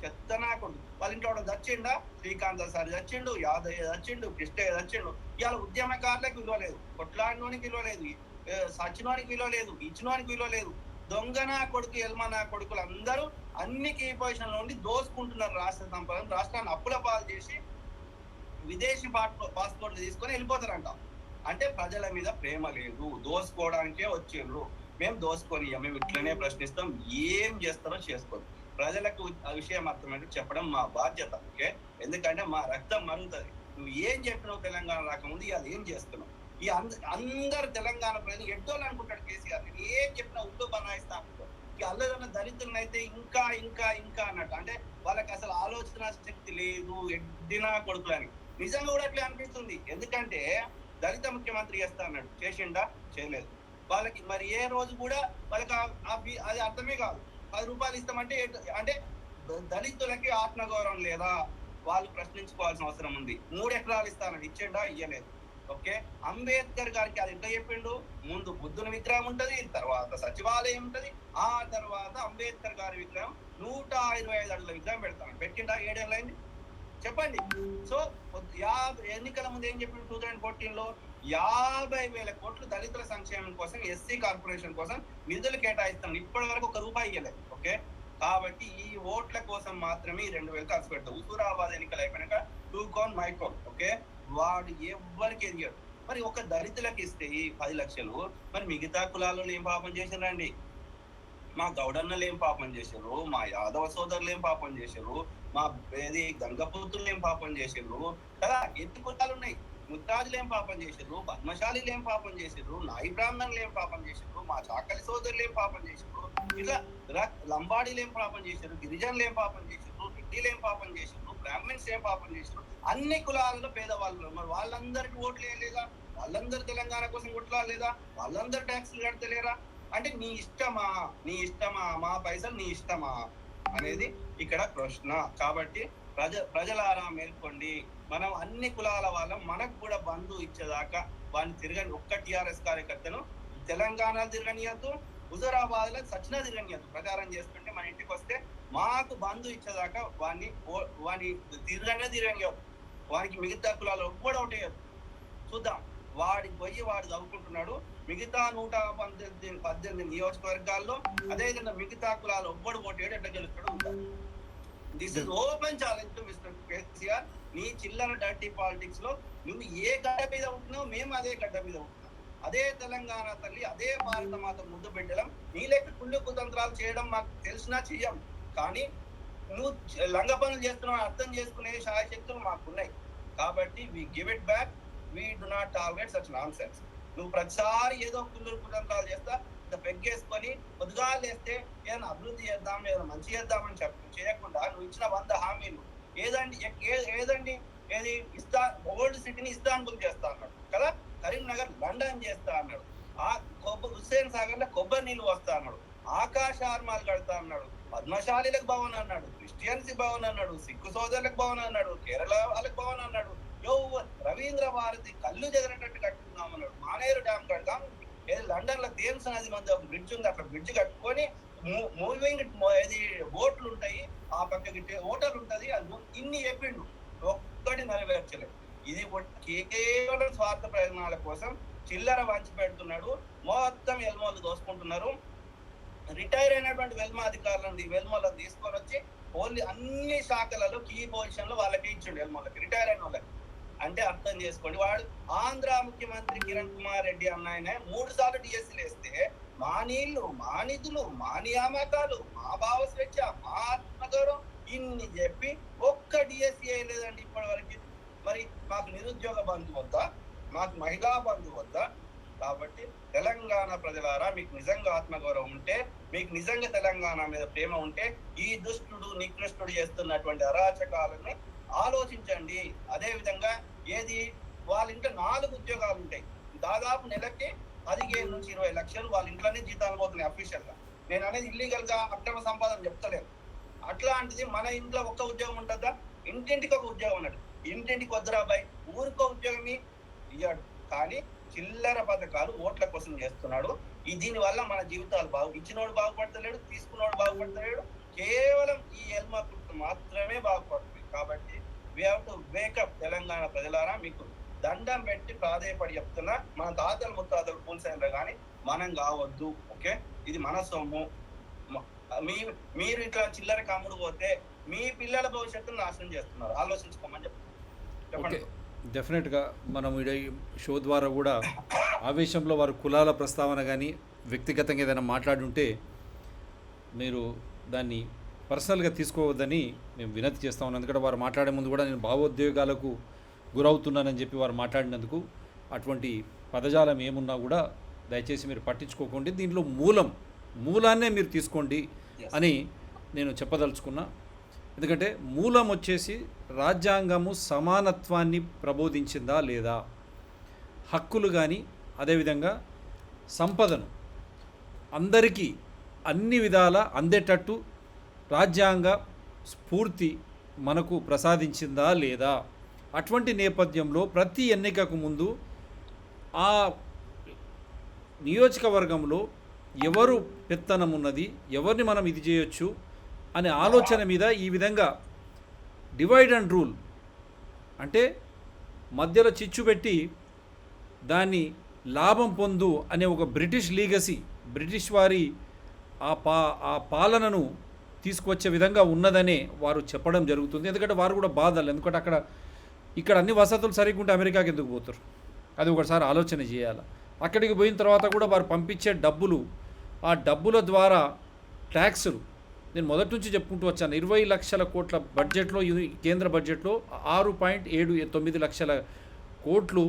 చెత్తనాకుండు. వాళ్ళ ఇంట్లో వాడు చచ్చిండా? శ్రీకాంత్ సారి చచ్చిండు, యాదయ్య చచ్చిండు, కృష్ణయ్య చచ్చిండు. ఇవాళ ఉద్యమకారులకు విలువ లేదు, కొట్లాడినోనికి విలువ లేదు, సచ్చినోనికి విలువ లేదు, ఇచ్చినోనికి విలువ లేదు. దొంగనా కొడుకు ఎల్మనా కొడుకులు అందరూ అన్ని కీ పొజిషన్ల నుండి దోసుకుంటున్నారు రాష్ట్ర సంపదను. రాష్ట్రాన్ని అప్పుల పాలు చేసి విదేశీ పాస్పోర్ట్లు తీసుకొని వెళ్ళిపోతారంట. అంటే ప్రజల మీద ప్రేమ లేదు, దోసుకోవడానికే వచ్చిండ్రు. మేము దోసుకొని మేము ఇట్లనే ప్రశ్నిస్తాం. ఏం చేస్తారో చేసుకోరు. ప్రజలకు ఆ విషయం అర్థమైతే చెప్పడం మా బాధ్యత. ఓకే, ఎందుకంటే మా రక్తం మరుగుతుంది. నువ్వు ఏం చెప్పినావు తెలంగాణ రాకముందు, అది ఏం చేస్తున్నావు? ఈ అందరు తెలంగాణ ప్రజలు ఎడ్డోళ్ళు అనుకుంటాడు కేసీఆర్. నేను ఏం చెప్పినా ఉడ్డు బనాయిస్తా అనుకుంటాడు. ఈ అల్లదన్న దళితులను అయితే ఇంకా ఇంకా ఇంకా అన్నట్టు. అంటే వాళ్ళకి అసలు ఆలోచన శక్తి లేదు, ఎడ్డినా కొడుకులని. నిజంగా కూడా అట్లా అనిపిస్తుంది. ఎందుకంటే దళిత ముఖ్యమంత్రి చేస్తా అన్నాడు, చేసిండా? చేయలేదు. వాళ్ళకి మరి ఏ రోజు కూడా వాళ్ళకి అది అర్థమే కాదు. 10 రూపాయలు ఇస్తామంటే అంటే దళితులకి ఆత్మగౌరవం లేదా? వాళ్ళు ప్రశ్నించుకోవాల్సిన అవసరం ఉంది. 3 ఎకరాలు ఇస్తానని ఇచ్చిండా? ఇయ్యలేదు. ఓకే, అంబేద్కర్ గారికి అది ఎట్లా చెప్పిండు? ముందు బుద్ధుని విగ్రహం ఉంటది, తర్వాత సచివాలయం ఉంటది, ఆ తర్వాత అంబేద్కర్ గారి విగ్రహం 125 అడుగుల విగ్రహం పెడతాను. పెట్టిండా? 7 ఏళ్ళైంది. చెప్పండి. సో ఎన్నికల ముందు ఏం చెప్పిండు? 2014లో 50,000 కోట్లు దళితుల సంక్షేమం కోసం, ఎస్సీ కార్పొరేషన్ కోసం నిధులు కేటాయిస్తాం. ఇప్పటి వరకు 1 రూపాయి ఇవ్వలేదు. ఓకే, కాబట్టి ఈ ఓట్ల కోసం మాత్రమే ఈ 2,000 ఖర్చు పెడతాం. హుజూరాబాద్ ఎన్నికలు అయిపోయినాక 2 కోన్ మైకోన్. ఓకే, వాడు ఎవ్వరికి ఎదిగాడు. మరి ఒక దళితులకు ఇస్తే ఈ 10 లక్షలు, మరి మిగతా కులాలలో ఏం పాపం చేశారండి? మా గౌడన్నలు ఏం పాపం చేశారు? మా యాదవ సోదరులు ఏం పాపం చేశారు? మా గంగపుత్రులు ఏం పాపం చేశారు కదా? ఎన్ని కులాలు ఉన్నాయి. ముత్తాజులు ఏం పాపం చేశారు? పద్మశాలీలు ఏం పాపం చేశారు? నాయి బ్రాహ్మణులు ఏం పాపం చేశారు? మా చాకలి సోదరులు ఏం పాపం చేశారు? ఇట్లా లంబాడీలు ఏం పాపం చేశారు? గిరిజనులు ఏం పాపం చేశారు? రెడ్డిలు ఏం పాపం చేశారు? బ్రాహ్మణ్స్ ఏం పాపం చేశారు? అన్ని కులాలలో పేదవాళ్ళు. మరి వాళ్ళందరికీ ఓట్లు వేయలేదా? వాళ్ళందరూ తెలంగాణ కోసం కొట్లాడలేదా? వాళ్ళందరూ ట్యాక్సులు కడతలేరా? అంటే నీ ఇష్టమా మా పైసలు నీ ఇష్టమా అనేది ఇక్కడ ప్రశ్న. కాబట్టి ప్రజలారా మేల్కోండి. మనం అన్ని కులాల వాళ్ళం. మనకు కూడా బంధు ఇచ్చేదాకా వాడిని ఒక్క టీఆర్ఎస్ కార్యకర్తను తెలంగాణ తిరగనియద్దు, హుజూరాబాద్ లో సచిన తిరగనియద్దు. ప్రచారం చేస్తుంటే మన ఇంటికి వస్తే మాకు బంధు ఇచ్చేదాకా వాడిని తిరగనియద్దు. వానికి మిగతా కులాలు ఒక్కడు ఒకటేయద్దు. చూద్దాం. వాడికి పోయి వాడు చదువుకుంటున్నాడు. మిగతా 118 నియోజకవర్గాల్లో అదేవిధంగా మిగతా కులాలు ఒక్కడు పోటీ ఎట్లా గెలుస్తాడు? This is open challenge to mister KCR. నీ చిల్లర డర్టీ పాలిటిక్స్ లో నువ్వు ఏ గడ్డ మీద ఉంటున్నావు, మేము అదే గడ్డ మీద ఉంటున్నాం. అదే తెలంగాణ తల్లి, అదే భారత మాత ముద్దు బిడ్డలం. నీ లెక్క కుళ్ళు కుతంత్రాలు చేయడం మాకు తెలిసినా చెయ్యం. కానీ నువ్వు లంగ పనులు చేస్తున్నావు అర్థం చేసుకునే శాయశక్తులు మాకున్నాయి. కాబట్టి we give it back. We do not tolerate such nonsense. నువ్వు ప్రతిసారి ఏదో కుళ్ళు కుతంత్రాలు చేస్తా పెగ్గేసుకొని పొద్దుగా లేస్తే ఏదైనా అభివృద్ధి చేద్దాం, ఏదైనా మంచి చేద్దామని చేయకుండా నువ్వు ఇచ్చిన 100 హామీలు ఏదండి ఏది ఓల్డ్ సిటీని ఇస్తాన్బుల్ చేస్తా అన్నాడు కదా, కరీంనగర్ లండన్ చేస్తా అన్నాడు, హుస్సేన్ సాగర్ లో కొబ్బరి నీళ్ళు వస్తా అన్నాడు, ఆకాశ ఆర్మాలు కడతా అన్నాడు, పద్మశాలీలకు భవన్ అన్నాడు, క్రిస్టియన్స్ భవన్ అన్నాడు, సిక్కు సోదరులకు భవన్ అన్నాడు, కేరళ వాళ్ళకి భవన్ అన్నాడు, రవీంద్ర భారతి కళ్ళు చెదరటట్టు కట్టుకుందాం అన్నాడు. మానేరు డ్యామ్ కడదాం, ఏది లండన్ లో థేమ్స్ నది మంది ఒక బ్రిడ్జ్ ఉంది, అట్లా బ్రిడ్జ్ కట్టుకొని మూవింగ్ ఏది బోట్లు ఉంటాయి, ఆ పక్కకి హోటల్ ఉంటది, అది ఇన్ని చెప్పిండు, ఒక్కటి నెరవేర్చలేదు. ఇది కేవలం స్వార్థ ప్రయోజనాల కోసం చిల్లర వంచి పెడుతున్నాడు. మొత్తం వెల్మోలు దోసుకుంటున్నారు. రిటైర్ అయినటువంటి వెల్మా అధికారులను వెల్మోలను తీసుకొని వచ్చి ఓన్లీ అన్ని శాఖలలో కీ పొజిషన్ లో వాళ్ళకి ఇచ్చిండు. వెల్మోలకి రిటైర్ అయిన వాళ్ళకి. అంటే అర్థం చేసుకోండి, వాడు ఆంధ్ర ముఖ్యమంత్రి కిరణ్ కుమార్ రెడ్డి అన్నాయన 3 సార్లు డిఎస్సీలు వేస్తే మా నీళ్లు, మా నిధులు, మా నియామకాలు, మా భావ స్వేచ్ఛ, మా ఆత్మగౌరవం ఇన్ని చెప్పి ఒక్క డిఎస్సీ వేయలేదండి ఇప్పటి వరకు. మరి మాకు నిరుద్యోగ బంధు వద్దా, మాకు మహిళా బంధు వద్దా? కాబట్టి తెలంగాణ ప్రజలారా, మీకు నిజంగా ఆత్మగౌరవం ఉంటే, మీకు నిజంగా తెలంగాణ మీద ప్రేమ ఉంటే, ఈ దుష్టుడు నికృష్టుడు చేస్తున్నటువంటి అరాచకాలను ఆలోచించండి. అదే విధంగా ఏది వాళ్ళ ఇంట్లో 4 ఉద్యోగాలు ఉంటాయి, దాదాపు నెలకి 15 నుంచి 20 లక్షలు వాళ్ళ ఇంట్లోనే జీతాలు పోతున్నాయి అఫీషియల్ గా. నేను అనేది ఇల్లీగల్ గా అక్రమ సంపాదన చెప్తలేను. అట్లాంటిది మన ఇంట్లో ఒక్క ఉద్యోగం ఉంటుందా? ఇంటింటికి ఒక ఉద్యోగం ఉన్నట్టు. ఇంటింటికి వద్దురా బాయ్, ఊరికో ఉద్యోగం ఇయ్యాడు. కానీ చిల్లర పథకాలు ఓట్ల కోసం చేస్తున్నాడు. దీని వల్ల మన జీవితాలు ఇచ్చినోడు బాగుపడతలేడు, తీసుకున్నోడు బాగుపడతలేడు. కేవలం ఈ ఎల్మా మాత్రమే బాగుపడుతుంది. కాబట్టి we have to wake up. Telangana ప్రజలారా, మీకు దండం పెట్టి ప్రాధేయపడి చెప్తున్నా, మన తాతలు ముత్తాతలు పూల్సైనరు కానీ మనం కావద్దు. ఓకే, ఇది మన సొమ్ము. మీరు ఇట్లా చిల్లర కమ్ముడు పోతే మీ పిల్లల భవిష్యత్తును నాశనం చేస్తున్నారు. ఆలోచించుకోమని చెప్పండి. డెఫినెట్గా మనం ఈ షో ద్వారా కూడా ఆవేశంలో వారు కులాల ప్రస్తావన కానీ వ్యక్తిగతంగా ఏదైనా మాట్లాడుంటే మీరు దాన్ని పర్సనల్గా తీసుకోవద్దని మేము వినతి చేస్తా ఉన్నాం. ఎందుకంటే వారు మాట్లాడే ముందు కూడా నేను భావోద్వేగాలకు గురవుతున్నానని చెప్పి వారు మాట్లాడినందుకు అటువంటి పదజాలం ఏమున్నా కూడా దయచేసి మీరు పట్టించుకోకండి. దీంట్లో మూలాన్నే మీరు తీసుకోండి అని నేను చెప్పదలుచుకున్నా. ఎందుకంటే మూలం వచ్చేసి రాజ్యాంగము సమానత్వాన్ని ప్రబోధించిందా లేదా, హక్కులు కానీ అదేవిధంగా సంపదను అందరికీ అన్ని విధాల అందేటట్టు రాజ్యాంగ స్ఫూర్తి మనకు ప్రసాదించిందా లేదా. అటువంటి నేపథ్యంలో ప్రతి ఎన్నికకు ముందు ఆ నియోజకవర్గంలో ఎవరు పెత్తనం ఉన్నది, ఎవరిని మనం ఇది చేయొచ్చు అనే ఆలోచన మీద ఈ విధంగా డివైడ్ అండ్ రూల్, అంటే మధ్యలో చిచ్చు పెట్టి దాన్ని లాభం పొందు అనే ఒక బ్రిటిష్ లీగసీ, బ్రిటిష్ వారి ఆ పాలనను తీసుకువచ్చే విధంగా ఉన్నదనే వారు చెప్పడం జరుగుతుంది. ఎందుకంటే వారు కూడా బాధలు, ఎందుకంటే ఇక్కడ అన్ని వసతులు సరిగ్గా ఉంటే అమెరికాకి ఎందుకు పోతారు? అది ఒకసారి ఆలోచన చేయాలి. అక్కడికి పోయిన తర్వాత కూడా వారు పంపించే డబ్బులు, ఆ డబ్బుల ద్వారా ట్యాక్సులు, నేను మొదటి నుంచి చెప్పుకుంటూ వచ్చాను, 20 లక్షల కోట్ల బడ్జెట్లో, కేంద్ర బడ్జెట్లో 6.79 లక్షల కోట్లు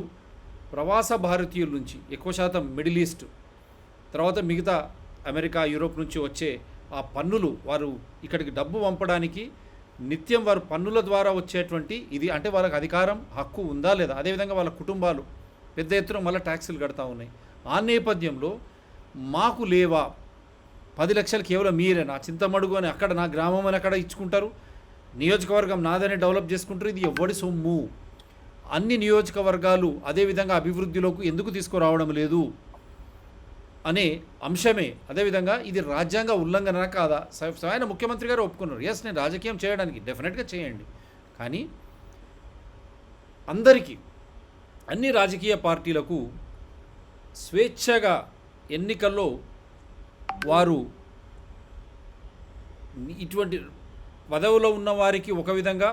ప్రవాస భారతీయుల నుంచి, ఎక్కువ శాతం మిడిల్ ఈస్ట్, తర్వాత మిగతా అమెరికా, యూరోప్ నుంచి వచ్చే ఆ పన్నులు, వారు ఇక్కడికి డబ్బు పంపడానికి నిత్యం వారు పన్నుల ద్వారా వచ్చేటువంటి ఇది, అంటే వాళ్ళకి అధికారం, హక్కు ఉందా లేదా. అదేవిధంగా వాళ్ళ కుటుంబాలు పెద్ద ఎత్తున మళ్ళీ ట్యాక్సులు కడతా ఉన్నాయి. ఆ నేపథ్యంలో మాకు లేవా 10 లక్షలు కేవలం మీరే, నా చింతమడుగు అని అక్కడ, నా గ్రామం అని అక్కడ ఇచ్చుకుంటారు, నియోజకవర్గం నాదని డెవలప్ చేసుకుంటారు. ఇది ఎవడి సొమ్ము? అన్ని నియోజకవర్గాలు అదేవిధంగా అభివృద్ధిలోకి ఎందుకు తీసుకురావడం లేదు అనే అంశమే. అదేవిధంగా ఇది రాజ్యాంగ ఉల్లంఘన కాదా? స్వయం ముఖ్యమంత్రి గారు ఒప్పుకున్నారు, ఎస్ నేను రాజకీయం చేయడానికి డెఫినెట్గా చేయండి, కానీ అందరికీ, అన్ని రాజకీయ పార్టీలకు స్వేచ్ఛగా ఎన్నికల్లో వారు ఇటువంటి పదవిలో ఉన్న వారికి ఒక విధంగా,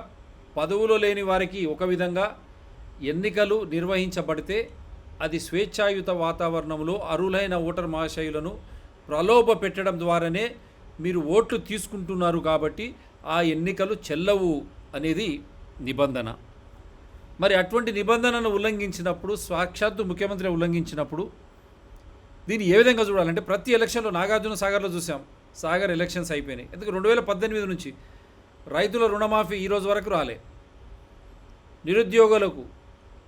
పదవిలో లేని వారికి ఒక విధంగా ఎన్నికలు నిర్వహించబడితే అది స్వేచ్ఛాయుత వాతావరణంలో అర్హులైన ఓటర్ మహాశయులను ప్రలోభ పెట్టడం ద్వారానే మీరు ఓట్లు తీసుకుంటున్నారు. కాబట్టి ఆ ఎన్నికలు చెల్లవు అనేది నిబంధన. మరి అటువంటి నిబంధనను ఉల్లంఘించినప్పుడు, సాక్షాత్తు ముఖ్యమంత్రి ఉల్లంఘించినప్పుడు దీన్ని ఏ విధంగా చూడాలంటే, ప్రతి ఎలక్షన్లో నాగార్జున సాగర్లో చూసాం, సాగర్ ఎలక్షన్స్ అయిపోయినాయి. ఎందుకు 2018 నుంచి రైతుల రుణమాఫీ ఈరోజు వరకు రాలే, నిరుద్యోగులకు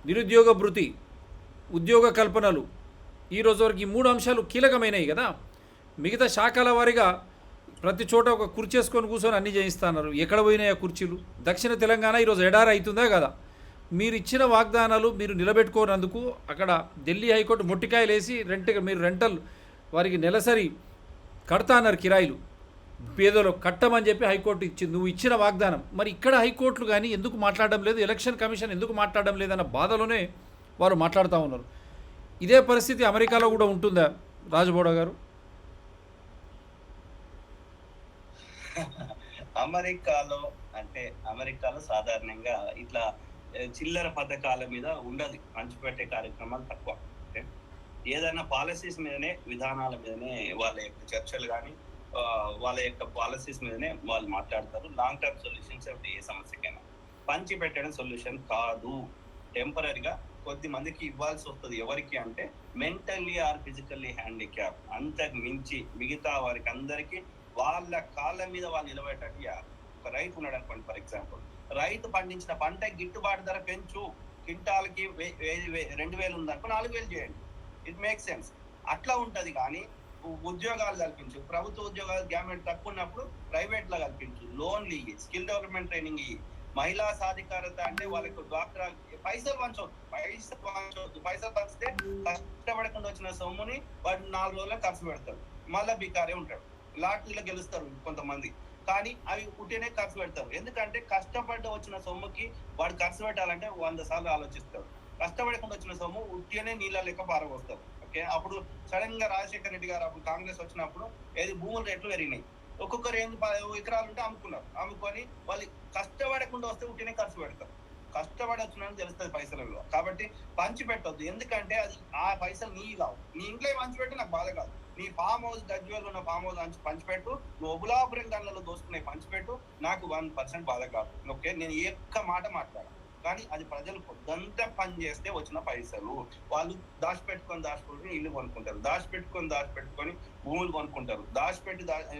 నిరుద్యోగ భృతి, ఉద్యోగ కల్పనలు ఈరోజు వరకు, ఈ 3 అంశాలు కీలకమైనవి కదా. మిగతా శాఖల వారిగా ప్రతి చోట ఒక కుర్చీ వేసుకొని కూర్చొని అన్నీ చేయిస్తున్నారు. ఎక్కడ పోయినాయి ఆ కుర్చీలు? దక్షిణ తెలంగాణ ఈరోజు ఎడారి అవుతుందా కదా? మీరు ఇచ్చిన వాగ్దానాలు మీరు నిలబెట్టుకోనందుకు అక్కడ ఢిల్లీ హైకోర్టు మొట్టికాయలు వేసి మీరు రెంటల్ వారికి నెలసరి కడతా అన్నారు కిరాయిలు, పేదలు కట్టమని చెప్పి హైకోర్టు ఇచ్చింది. నువ్వు ఇచ్చిన వాగ్దానం మరి ఇక్కడ హైకోర్టులు కానీ ఎందుకు మాట్లాడడం లేదు, ఎలక్షన్ కమిషన్ ఎందుకు మాట్లాడడం లేదన్న బాధలోనే వారు మాట్లాడుతూ ఉన్నారు. ఇదే పరిస్థితి అమెరికాలో కూడా ఉంటుందా రాజబోడ గారు? అమెరికాలో సాధారణంగా ఇట్లా చిల్లర పథకాల మీద ఉండదు, పంచిపెట్టే కార్యక్రమాలు తక్కువ. ఏదైనా పాలసీస్ మీదనే, విధానాల మీదనే వాళ్ళ యొక్క చర్చలు కానీ వాళ్ళ యొక్క పాలసీస్ మీదనే వాళ్ళు మాట్లాడతారు. లాంగ్ టర్మ్ సొల్యూషన్స్ ఏ సమస్యకైనా పంచి పెట్టడం సొల్యూషన్ కాదు. టెంపరీగా కొద్ది మందికి ఇవ్వాల్సి వస్తుంది. ఎవరికి అంటే మెంటల్లీ ఆర్ ఫిజికల్లీ హ్యాండిక్యాప్, అంతకు మించి మిగతా వారికి అందరికీ వాళ్ళ కాళ్ళ మీద వాళ్ళు నిలబెట్టేటట్టు. ఒక రైతు ఉన్నాడు అనుకోండి, ఫర్ ఎగ్జాంపుల్, రైతు పండించిన పంట గిట్టుబాటు ధర పెంచు, క్వింటాల్కి 2,000 ఉందనుకో 4,000 చేయండి. It make sense. అట్లా ఉంటది. కానీ ఉద్యోగాలు కల్పించు, ప్రభుత్వ ఉద్యోగాలు గవర్నమెంట్ తక్కువ ఉన్నప్పుడు ప్రైవేట్ లో కల్పించు, లోన్లు ఇయ్యి, స్కిల్ డెవలప్మెంట్ ట్రైనింగ్ ఇయ్యి, మహిళా సాధికారత అంటే వాళ్ళకి డ్వాక్రా పైసలు పంచవద్దు. పైసలు పంచితే కష్టపడకుండా వచ్చిన సొమ్ముని వాడు 4 రోజుల్లో ఖర్చు పెడతాడు, మళ్ళా బికారే ఉంటాడు. లాటరీలో గెలుస్తారు కొంతమంది, కానీ అవి ఉట్టినే ఖర్చు పెడతారు. ఎందుకంటే కష్టపడ్డ వచ్చిన సొమ్ముకి వాడు ఖర్చు పెట్టాలంటే 100 సార్లు ఆలోచిస్తాడు. కష్టపడకుండా వచ్చిన సొమ్ము ఉట్టినే నీళ్ళ లెక్క పారబోస్తారు. ఓకే, అప్పుడు సడన్ గా రాజశేఖర రెడ్డి గారు అప్పుడు కాంగ్రెస్ వచ్చినప్పుడు భూముల రేట్లు పెరిగినాయి. ఒక్కొక్కరు 10 ఎకరాలు ఉంటే అమ్ముకొని వాళ్ళు కష్టపడకుండా వస్తే ఉట్టినే ఖర్చు పెడతారు. కష్టపడి వచ్చిన తెలుస్తుంది పైసల విలువ. కాబట్టి పంచి పెట్టొద్దు. ఎందుకంటే అది ఆ పైసలు నీ కావు. నీ ఇంట్లో పంచి పెట్టి నాకు బాధ కాదు. నీ ఫామ్ హౌస్ గజ్వేల్ ఉన్న ఫామ్ హౌస్ పంచిపెట్టు, నువ్వు ఒబులాపురం గన్లలో దోసుకునే పంచిపెట్టు, నాకు 1% బాధ కాదు. ఓకే, నేను ఏ ఒక్క మాట మాట్లాడాను. కానీ అది ప్రజలు పొద్దంతా పని చేస్తే వచ్చిన పైసలు. వాళ్ళు దాచిపెట్టుకొని ఇల్లు కొనుక్కుంటారు, దాచిపెట్టుకొని భూములు కొనుక్కుంటారు,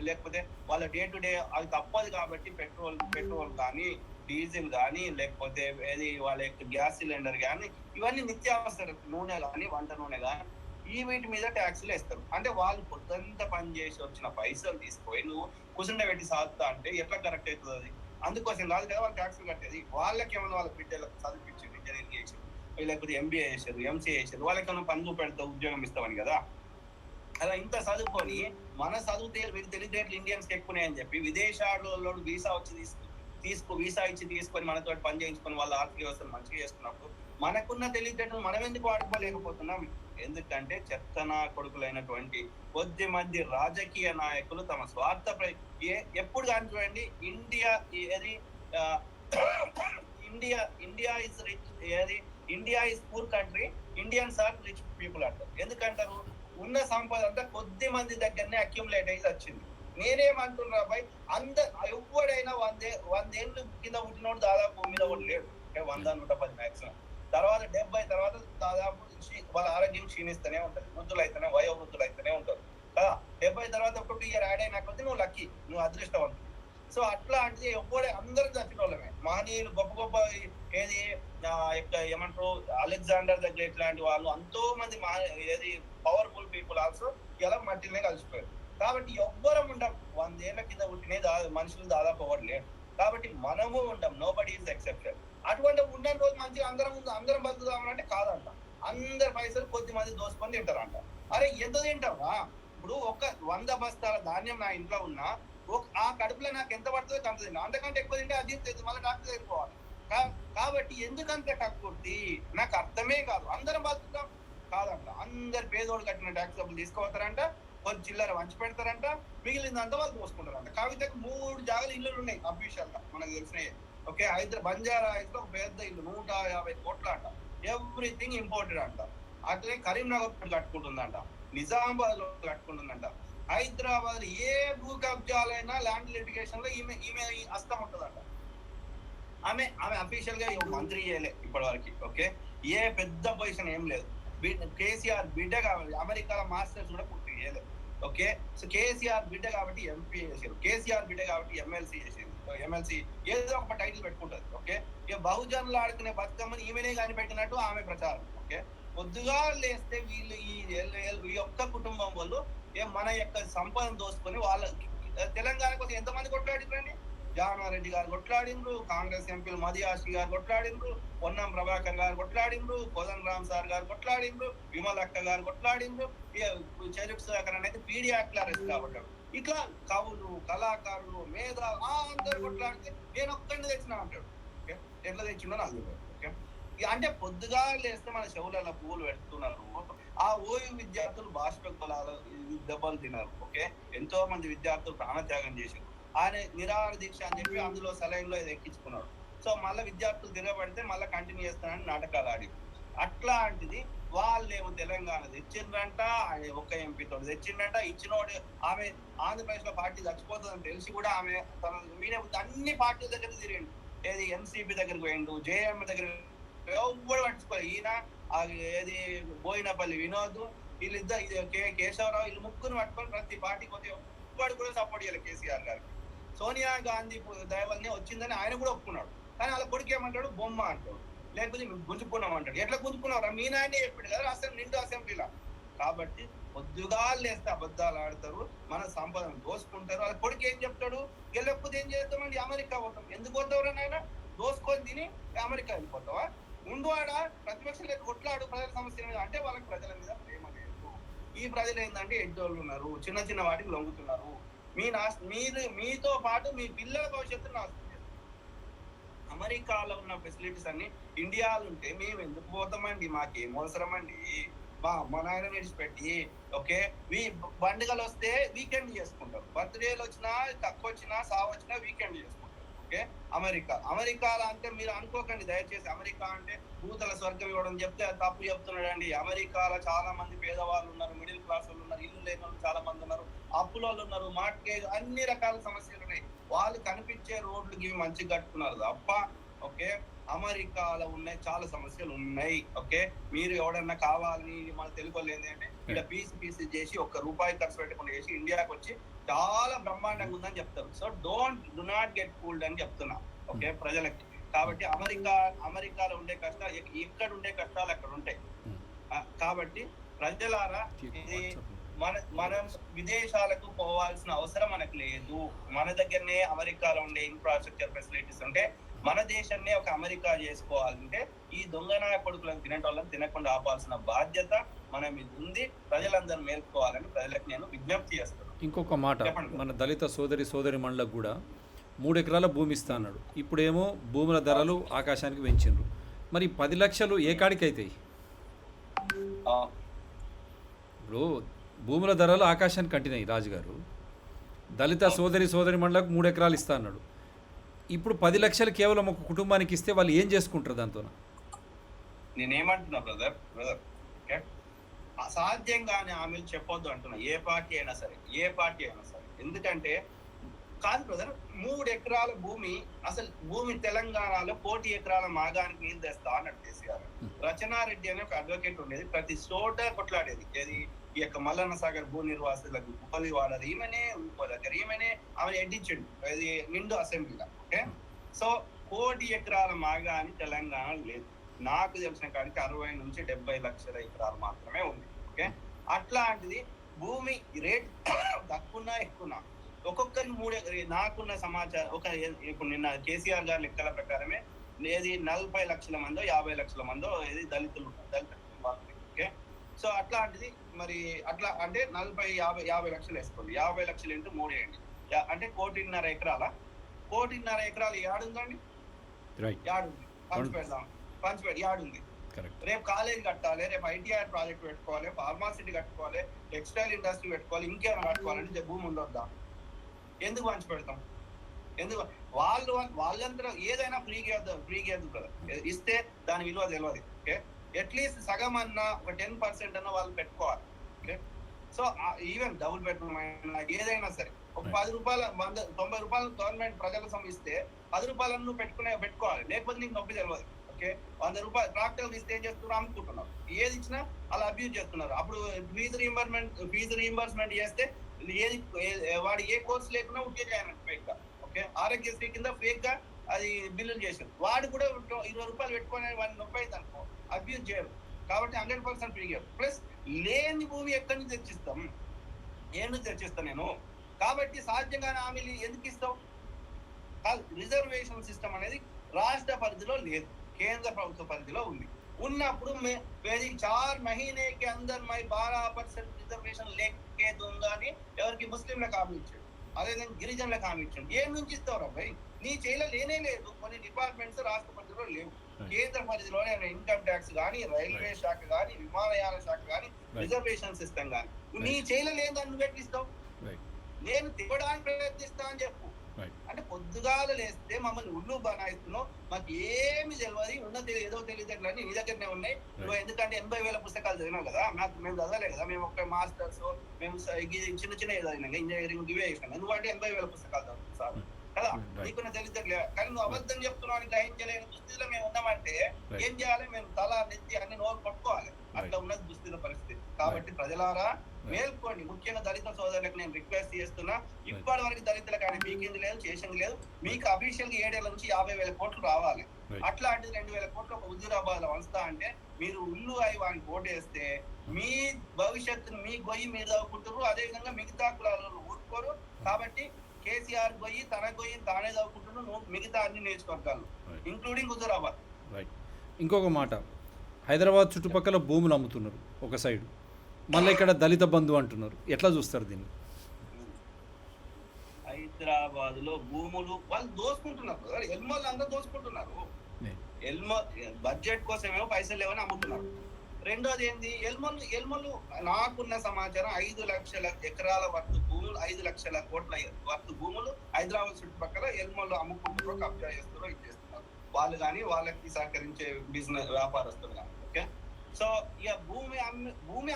లేకపోతే వాళ్ళ డే టు డే అది తప్పదు. కాబట్టి పెట్రోల్ కానీ, డీజిల్ కానీ, లేకపోతే వాళ్ళ యొక్క గ్యాస్ సిలిండర్ కానీ, ఇవన్నీ నిత్యావసర నూనె కానీ, వంట నూనె కానీ, వీటి మీద ట్యాక్సులు వేస్తారు. అంటే వాళ్ళు పొద్దంతా పని చేసి వచ్చిన పైసలు తీసుకొని నువ్వు కుసుండ పెట్టి సాగుతా అంటే ఎట్లా కరెక్ట్ అవుతుంది? అది అందుకోసం కాదు కదా వాళ్ళు ట్యాక్సులు కట్టేది. వాళ్ళకి ఏమైనా వాళ్ళ బిడ్డలకు చదివించారు, ఇంజనీరింగ్ చేశారు, లేకపోతే MBA చేశారు, MCA చేశారు, వాళ్ళకి ఏమైనా పనులు పెడతావు, ఉద్యోగం ఇస్తామని కదా. అలా ఇంత చదువుకొని మన చదువుతే తెలివితేటలు ఇండియన్స్ ఎక్కువనే చెప్పి విదేశాలలో వీసా ఇచ్చి తీసుకొని మనతో పని చేయించుకొని వాళ్ళ ఆర్థిక వ్యవస్థను మంచిగా చేస్తున్నప్పుడు మనకున్న తెలివితేటలు మనం ఎందుకు వాడుకోలేకపోతున్నాం? ఎందుకంటే చెత్తనా కొడుకులైనటువంటి కొద్ది మంది రాజకీయ నాయకులు తమ స్వార్థ ఎప్పుడు కానీ చూడండి, India is poor country, Indians are rich people అంటారు. ఎందుకంటారు? ఉన్న సంపద అంతా కొద్ది మంది దగ్గరనే అక్యుములేట్ అయ్యి వచ్చింది. నేనేమంటున్నా బాయ్, ఎవడైనా 100 ఏళ్ళు కింద పుట్టినోడు దాదాపు భూమి మీద కూడా లేడు. 100-110 మ్యాక్సిమం. తర్వాత 70 తర్వాత దాదాపు వాళ్ళ ఆరోగ్యం క్షీణిస్తూనే ఉంటుంది, వయోవృద్ధులు అయితేనే ఉంటారు కదా. 70 తర్వాత 1 ఇయర్ యాడ్ అయినా కొద్ది నువ్వు లక్కీ, నువ్వు అదృష్టవంతుడు. సో అట్లా అంటే ఎప్పుడే అందరూ చచ్చిన వాళ్ళమే. మహనీయులు గొప్ప ఏమంటారు, అలెగ్జాండర్ ద గ్రేట్ లాంటి వాళ్ళు ఎంతో మంది పవర్ఫుల్ పీపుల్ ఆల్సో ఇలా మట్టినే కలిసిపోయారు. కాబట్టి ఎవ్వరం ఉండం. 100 ఏళ్ల కింద పుట్టిన మనుషులు దాదాపు ఎవరు లేరు. కాబట్టి మనము ఉండం, నో బడీ ఈజ్ ఎక్సెప్షన్. అటువంటి ఉన్న రోజు మంచిగా అందరం బతుకుదామంటే కాదంట. అందరి పైసలు కొద్ది మంది దోసుకొని తింటారంట. అరే ఎంత తింటావా? ఇప్పుడు ఒక 100 బస్తాల ధాన్యం నా ఇంట్లో ఉన్నా ఆ కడుపులో నాకు ఎంత పడుతుందో అంత తింటా. అంతకంటే ఎక్కువ తింటే అది మళ్ళీ డాక్టర్ వెళ్ళిపోవాలి. కాబట్టి ఎందుకంత కక్కుర్తి నాకు అర్థమే కాదు. అందరం బతుకుతాం కాదంట. అందరు పేదోడు కట్టిన ట్యాక్స్ డబ్బులు తీసుకోవతారంట, కొంచెం చిల్లర వంచి పెడతారంట, మిగిలిందంతా వాళ్ళు పోసుకుంటారంట. కవితకు 3 జాగాలు ఇల్లులు ఉన్నాయి అఫీషియల్ గా మనకు తెలిసినాయి. ఓకే, బంజారా హిల్స్ లో పెద్ద ఇల్లు 150 కోట్ల అంట. ఎవ్రీథింగ్ ఇంపోర్టెడ్ అంట. అట్లనే కరీంనగర్ కట్టుకుంటుందంట, నిజామాబాద్ లో కట్టుకుంటుందంట, హైదరాబాద్ ఏ భూ కబ్జాలైనా ల్యాండ్ లిటిగేషన్ లో ఈమె హస్తం ఉంటుందంట. ఆమె అఫీషియల్ గా మంత్రి చేయలే ఇప్పటి వరకు. ఓకే, ఏ పెద్ద పొజిషన్ ఏం లేదు. కేసీఆర్ బిడ్డ కాబట్టి అమెరికాలో మాస్టర్స్ కూడా పూర్తి చేయలేదు. ఓకే, సో కేసీఆర్ బిడ్డ కాబట్టి MP చేశారు, కేసీఆర్ బిడ్డ కాబట్టి MLC చేశారు. MLC ఏదో ఒక టైటిల్ పెట్టుకుంటది. ఓకే, ఇక బహుజనులు ఆడుకునే బతుకమ్మని ఈమెనే కానీ పెట్టినట్టు ఆమె ప్రచారం. ఓకే, పొద్దుగా లేస్తే వీళ్ళు ఈ ఒక్క కుటుంబం వాళ్ళు మన యొక్క సంపదను దోసుకొని వాళ్ళ తెలంగాణ కోసం ఎంతమంది కొట్లాడిరండి? జానారెడ్డి గారు కొట్లాడిండ్రు, కాంగ్రెస్ ఎంపీలు మదియాసి గారు కొట్లాడిండ్రు, పొన్నం ప్రభాకర్ గారు కొట్లాడిండ్రు, కోదన్ రామ్ సార్ గారు కొట్లాడిండ్రు, విమలక్క గారు కొట్లాడిండ్రు, చెరుకు సుధాకర్ అనేది పీడీ యాక్ట్ అరెస్ట్ కాబట్టి ఇట్లా కవులు, కళాకారులు, మేధావులు అందరు కొట్లాడితే నేను ఒక్కడిని తెచ్చినా అంటాడు. ఓకే, ఎట్లా తెచ్చిండో నాకు తెలియదు. ఓకే, అంటే పొద్దుగా లేస్తే మన చెవులలో పువ్వులు పెడుతున్నారు. ఆ ఓయూ విద్యార్థులు బాష్పకులాలు దెబ్బలు తిన్నారు. ఓకే, ఎంతో మంది విద్యార్థులు ప్రాణత్యాగం చేశారు. ఆయన నిరాహార దీక్ష అని చెప్పి అందులో సెలైన్ లో ఎక్కించుకున్నాడు. సో మళ్ళీ విద్యార్థులు తిరగబడితే మళ్ళీ కంటిన్యూ చేస్తానని నాటకాలు ఆడి అట్లాంటిది వాళ్ళేమో తెలంగాణ తెచ్చిండ్రంట, ఆయన ఒక్క ఎంపీతో తెచ్చిండ్రంట. ఇచ్చినోడు ఆమె ఆంధ్రప్రదేశ్ లో పార్టీ చచ్చిపోతుందని తెలిసి కూడా ఆమె తన మీడియా అన్ని పార్టీల దగ్గర తిరిగిండు. ఏది ఎన్సీపీ దగ్గరికి పోయిండు, జేఎం దగ్గర ఎవ్వడు పట్టించుకోలేదు. ఈయన ఏది బోయినపల్లి వినోద్, వీళ్ళిద్దరు కేశవరావు, వీళ్ళు ముగ్గురు పట్టుకొని ప్రతి పార్టీకి పోతే ఎవ్వడు కూడా సపోర్ట్ చేయాలి కేసీఆర్ గారికి. సోనియా గాంధీ దయవల్నే వచ్చిందని ఆయన కూడా ఒప్పుకున్నాడు. కానీ వాళ్ళ కొడుకు ఏమంటాడు, బొమ్మ అంటాడు, లేకపోతే గుంజుకున్నాం అంటాడు. ఎట్లా గుంజుకున్నావు రా, మీ నాయనే చెప్పాడు కదా అసలు నిండు అసెంబ్లీలో. కాబట్టి పొద్దుగా లేస్తే అబద్ధాలు ఆడతారు, మన సంపదను దోసుకుంటారు. వాళ్ళ కొడుకు ఏం చెప్తాడు, గెలకపోతే ఏం చేస్తామండి, అమెరికా పోతాం. ఎందుకు పోతావురా నాయన, దోసుకొని తిని అమెరికా వెళ్ళిపోతావా? ఉండువాడా ప్రతిపక్షం లేక కొట్లాడు ప్రజల సమస్యల మీద అంటే వాళ్ళకి ప్రజల మీద ప్రేమ లేదు. ఈ ప్రజలు ఏంటంటే ఎడ్డోళ్ళు ఉన్నారు, చిన్న చిన్న వాటికి లొంగుతున్నారు. మీరు మీతో పాటు మీ పిల్లల భవిష్యత్తును నాశనం చేస్తారు. అమెరికాలో ఉన్న ఫెసిలిటీస్ అన్ని ఇండియాలో ఉంటే మేము ఎందుకు పోతామండి, మాకేం అవసరం అండి. మా అమ్మ నాయన విడిచిపెట్టి ఓకే పండుగలు వస్తే వీకెండ్ చేసుకుంటారు, బర్త్డేలు వచ్చినా తక్కువ వచ్చినా సావు వచ్చినా వీకెండ్ చేసుకుంటారు. ఓకే, అమెరికాలో అంటే మీరు అనుకోకండి దయచేసి అమెరికా అంటే భూతల స్వర్గం ఇవ్వడం చెప్తే తప్పు చెప్తున్నాడండి. అమెరికాలో చాలా మంది పేదవాళ్ళు ఉన్నారు, మిడిల్ క్లాస్ వాళ్ళు ఉన్నారు, ఇల్లు లేని వాళ్ళు చాలా మంది ఉన్నారు, అప్పులోళ్ళు ఉన్నారు, మార్ట్గేజ్ అన్ని రకాల సమస్యలు ఉన్నాయి. వాళ్ళు కనిపించే రోడ్లకి మంచిగా కట్టుకున్నారు తప్ప ఓకే అమెరికాలో ఉన్నాయి చాలా సమస్యలు ఉన్నాయి. ఓకే, మీరు ఎవడన్నా కావాలని మన తెలుగు వాళ్ళు ఏంటంటే ఇక్కడ పీసీ చేసి ₹1 ఖర్చు పెట్టకుండా చేసి ఇండియాకి వచ్చి చాలా బ్రహ్మాండంగా ఉందని చెప్తారు. So do not get fooled అని చెప్తున్నా ఓకే ప్రజలకి. కాబట్టి అమెరికాలో ఉండే కష్టాలు ఇక్కడ ఉండే కష్టాలు అక్కడ ఉంటాయి. కాబట్టి ప్రజలారా ఇది మనం విదేశాలకు పోవాల్సిన అవసరం మనకు లేదు. మన దగ్గరనే అమెరికాలో ఉండే ఇన్ఫ్రాస్ట్రక్చర్ ఫెసిలిటీస్ ఉంటే మన దేశాన్ని ఒక అమెరికా చేసుకోవాలంటే ఈ దొంగనాయ కొడుకులను తినేటోళ్ళని తినకుండా ఆపాల్సిన బాధ్యత మన మీద ఉంది. ప్రజలందరూ మేల్కోవాలని ప్రజలకు నేను విజ్ఞప్తి చేస్తున్నాను. ఇంకొక మాట, మన దళిత సోదరి మండలకు కూడా 3 ఎకరాల భూమి ఇస్తా అన్నాడు. ఇప్పుడేమో భూముల ధరలు ఆకాశానికి పెంచిండ్రు. మరి 10 లక్షలు ఏ కాడికి అవుతాయి? ఇప్పుడు భూముల ధరలు ఆకాశానికి కంటినాయి రాజుగారు. దళిత సోదరి మండలకు 3 ఎకరాలు ఇస్తా అన్నాడు. ఇప్పుడు 10 లక్షలు కేవలం ఒక కుటుంబానికి ఇస్తే వాళ్ళు ఏం చేసుకుంటారు దాంతో? నేనేమంటున్నా బ్రదర్ ఓకే, అసాధ్యంగానే హామీలు చెప్పొద్దు అంటున్నా. ఏ పార్టీ అయినా సరే. ఎందుకంటే కాదు బ్రదర్, 3 ఎకరాల భూమి, అసలు భూమి తెలంగాణలో 1 కోటి ఎకరాల మాగానికి నీళ్ళు తెస్తా అన్నట్టు కేసీఆర్. రచనారెడ్డి అనే ఒక అడ్వకేట్ ఉండేది, ప్రతి చోట కొట్లాడేది. ఏది ఈ యొక్క మల్లన్న సాగర్ భూ నిర్వాసులకు ఉపాధి వాడదు ఈమెనే, ఇంకో దగ్గర ఆమె ఎడ్డించండి అది నిండు అసెంబ్లీలో. ఓకే, సో 1 కోటి ఎకరాల మాగాని తెలంగాణ లేదు. నాకు తెలిసిన కాడికి 60 నుంచి 70 లక్షల ఎకరాలు మాత్రమే ఉంది. ఓకే, అట్లాంటిది భూమి రేట్ తక్కువ ఎక్కువ ఒక్కొక్కరికి 3 ఎకరాలు. నాకున్న సమాచారం ఇప్పుడు నిన్న కేసీఆర్ గారి లెక్కల ప్రకారమే ఏది 40 లక్షల మందో 50 లక్షల మందో ఏది దళితులు ఓకే, సో అట్లాంటిది మరి అట్లా అంటే 40-50 లక్షలు వేసుకోండి. 50 లక్షలు ఇంటూ 3 వేయండి అంటే 1.5 ఎకరాల. 1.5 ఎకరాలు యాడుందండి, యాడుంది పంచిపెట్టి యాడుంది. రేపు కాలేజ్ కట్టాలి, రేపు ఐటీఆర్ ప్రాజెక్ట్ పెట్టుకోవాలి, ఫార్మాసిటీ కట్టుకోవాలి, టెక్స్టైల్ ఇండస్ట్రీ పెట్టుకోవాలి, ఇంకేమైనా కట్టుకోవాలంటే భూమి ఉండొద్దా? ఎందుకు పంచి పెడతాం? ఎందుకు వాళ్ళంతా ఏదైనా ఫ్రీగా ఇవ్వద్దు కదా, ఇస్తే దాని విలువ తెలియదు. ఓకే, అట్లీస్ట్ సగం అన్నా ఒక 10% అన్న వాళ్ళు పెట్టుకోవాలి. Okay, so even double bedroom అయినా ఏదైనా సరే ఒక ₹10 90 గవర్నమెంట్ ప్రజల ఇస్తే ₹10 నువ్వు పెట్టుకోవాలి, లేకపోతే నీకు నొప్పి తెలియదు. ఓకే, ₹100 ట్రాక్టర్ ఇస్తే ఏం చేస్తున్నారు, అమ్ముకుంటున్నారు. ఏది ఇచ్చినా అలా అబ్యూజ్ చేస్తున్నారు. అప్పుడు ఫీజు రీయింబర్స్మెంట్ చేస్తే ఏది వాడు ఏ కోర్సు లేకుండా ఉద్యోగం ఫేక్ గా. ఓకే, ఆరోగ్యశ్రీ కింద ఫేక్ గా అది బిల్లులు చేశారు. వాడు కూడా ₹20 పెట్టుకొని వాడిని నొప్పి అయింది అనుకో, అబ్యూజ్ చేయరు. కాబట్టి 100% ఫ్రీగా. ప్లస్ లేని భూమి ఎక్కడి నుంచి తెచ్చిస్తాం, నేను. కాబట్టి సాధ్యంగానే హామీలు ఎందుకు ఇస్తావు? రిజర్వేషన్ సిస్టమ్ అనేది రాష్ట్ర పరిధిలో లేదు, కేంద్ర ప్రభుత్వ పరిధిలో ఉంది. ఉన్నప్పుడు मेरी 4 महीने के अंदर मैं 12% రిజర్వేషన్ లేకే दूंगा అని ఎవరికి ముస్లింలకు హామీ ఇచ్చాడు, అదేవిధంగా గిరిజనులకు హామీ ఇచ్చాడు. ఏం నుంచి ఇస్తావు అబ్బాయి? నీ చేయలో లేనే లేదు. కొన్ని డిపార్ట్మెంట్స్ రాష్ట్ర పరిధిలో లేవు, కేంద్ర పరిధిలోనే ఇన్కమ్ ట్యాక్స్ కానీ, రైల్వే శాఖ కానీ, విమానయాన శాఖ కానీ, రిజర్వేషన్ సిస్టమ్ కానీ. నీ చేయలో లేదు అని నువ్వు ఎట్లిస్తావు? నేను తిప్పడానికి ప్రయత్నిస్తా అని చెప్పు. అంటే పొద్దుగాల లేస్తే మమ్మల్ని ఉల్లు బనాయిస్తున్నావు, మాకు ఏమి తెలియదు, ఏదో తెలియదు నీ దగ్గరనే ఉన్నాయి. నువ్వు ఎందుకంటే 80,000 పుస్తకాలు చదివినావు కదా, మేము చదవలే కదా, మేము ఒక మాస్టర్స్, మేము చిన్న చిన్న చదివినాం, ఇంజనీరింగ్ ఇవే చేసినాం. నువ్వు అంటే 80,000 పుస్తకాలు చదువుతావు సార్ కదా, నీకు తెలియదు. కానీ నువ్వు అబద్ధం చెప్తున్నావు, గ్రహించలేని దుస్థితిలో మేము ఉన్నామంటే ఏం చేయాలి? మేము తల నెత్తి అన్ని నోరు పట్టుకోవాలి. అట్లా ఉన్నది దుస్థితి పరిస్థితి. కాబట్టి ప్రజలారా మేల్కోండి. ముఖ్యంగా దళిత సోదరులకు నేను రిక్వెస్ట్ చేస్తున్నా, ఇప్పటి వరకు దళితులకు ఆయన పీకింది లేదు, చేసింది లేదు. మీకు అఫీషియల్ గా 7 ఏళ్ల నుంచి 50,000 కోట్లు రావాలి. అట్లాంటిది 2,000 కోట్లు ఒక హుజూరాబాద్ లో వస్తా అంటే మీరు ఉల్లు అయి వాడిని ఓటేస్తే మీ భవిష్యత్తును మీ గొయ్యి మీరు చదువుకుంటారు, అదే విధంగా మిగతా కులాలను ఊరుకోరు. కాబట్టి కేసీఆర్ గొయ్యి తన గొయ్యి తానే చదువుకుంటున్నారు, నువ్వు మిగతా అన్ని నేర్చుకోగలరు, ఇంక్లూడింగ్ హుజూరాబాద్. ఇంకొక మాట, హైదరాబాద్ చుట్టుపక్కల భూములు అమ్ముతున్నారు ఒక సైడ్, మళ్ళీ ఇక్కడ దళిత బంధు అంటున్నారు. ఎట్లా చూస్తారు దీన్ని? హైదరాబాద్ లో భూములు వాళ్ళు దోసుకుంటున్నారు, ఎల్మోళ్ళు అందరూ దోసుకుంటున్నారు. బడ్జెట్ కోసమేమో పైసలు లేవని అమ్ముతున్నారు. రెండోది ఏంది, ఎల్మోళ్ళు నాకున్న సమాచారం 5 లక్షల ఎకరాల వర్తు భూములు, 5 లక్షల కోట్ల వర్తు భూములు హైదరాబాద్ చుట్టుపక్కల ఎల్మోళ్ళు అమ్ముకుంటారో, కబ్జా చేస్తారో, ఇచ్చేస్తున్నారు వాళ్ళు కానీ, వాళ్ళకి సహకరించే బిజినెస్ వ్యాపారస్తులు కానీ. ఓకే, సో ఇక భూమి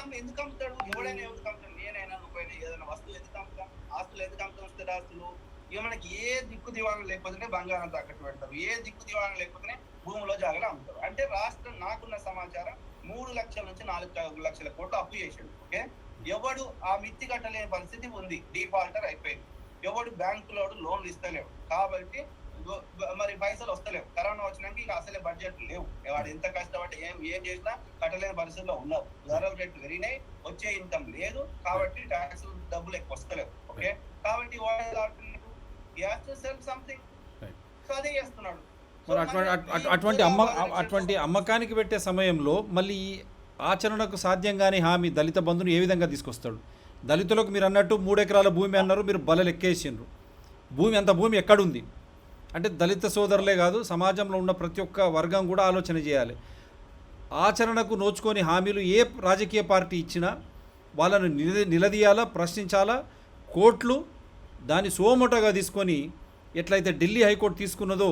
అమ్మి ఎందుకు అమ్ముతాడు? ఎవడైనా ఎందుకు అమ్ముతాడు? నేనైనా నువ్వైనా ఏదైనా వస్తువు ఎందుకు అమ్ముతాం? ఆస్తులు ఎందుకు అమ్ముతాం? స్థిరాస్తులు. ఇక మనకి ఏ దిక్కు దివాణం లేకపోతేనే బంగారం తాకట్టు పెడతారు, ఏ దిక్కు దివాణం లేకపోతేనే భూమిలో జాగాలు అమ్ముతారు. అంటే రాష్ట్రం నాకున్న సమాచారం 3 లక్షల నుంచి 4 లక్షల కోట్లు అప్పు చేశాడు. ఓకే, ఎవడు ఆ మిత్తి కట్టలేని పరిస్థితి ఉంది, డిఫాల్టర్ అయిపోయింది. ఎవడు బ్యాంకులోడు లోన్లు ఇస్తలేవు, కాబట్టి మరి పైసలు వస్తలేవు. కరోనా వచ్చినాక ఇక అసలే బడ్జెట్ లేవు, వాడు ఎంత కష్టపడి ఏం చేసినా కట్టలేని పరిస్థితిలో ఉన్నారు. ధరల రేట్లు పెరిగినాయి, వచ్చే ఇన్కమ్ లేదు, కాబట్టి ట్యాక్స్ డబ్బులు ఎక్కువ వస్తలేవు. ఓకే, కాబట్టి సంథింగ్ అదే చేస్తున్నాడు. అటువంటి అమ్మకానికి పెట్టే సమయంలో మళ్ళీ ఆచరణకు సాధ్యం కాని హామీ దళిత బంధును ఏ విధంగా తీసుకొస్తాడు? దళితులకు మీరు అన్నట్టు 3 ఎకరాల భూమి అన్నారు, మీరు బలలు ఎక్కేసిండ్రు. భూమి అంత భూమి ఎక్కడుంది అంటే దళిత సోదరులే కాదు, సమాజంలో ఉన్న ప్రతి ఒక్క వర్గం కూడా ఆలోచన చేయాలి. ఆచరణకు నోచుకొని హామీలు ఏ రాజకీయ పార్టీ ఇచ్చినా వాళ్ళను నిలదీయాలా, ప్రశ్నించాలా. కోర్టులు దాన్ని సోమోటోగా తీసుకొని ఎట్లయితే ఢిల్లీ హైకోర్టు తీసుకున్నదో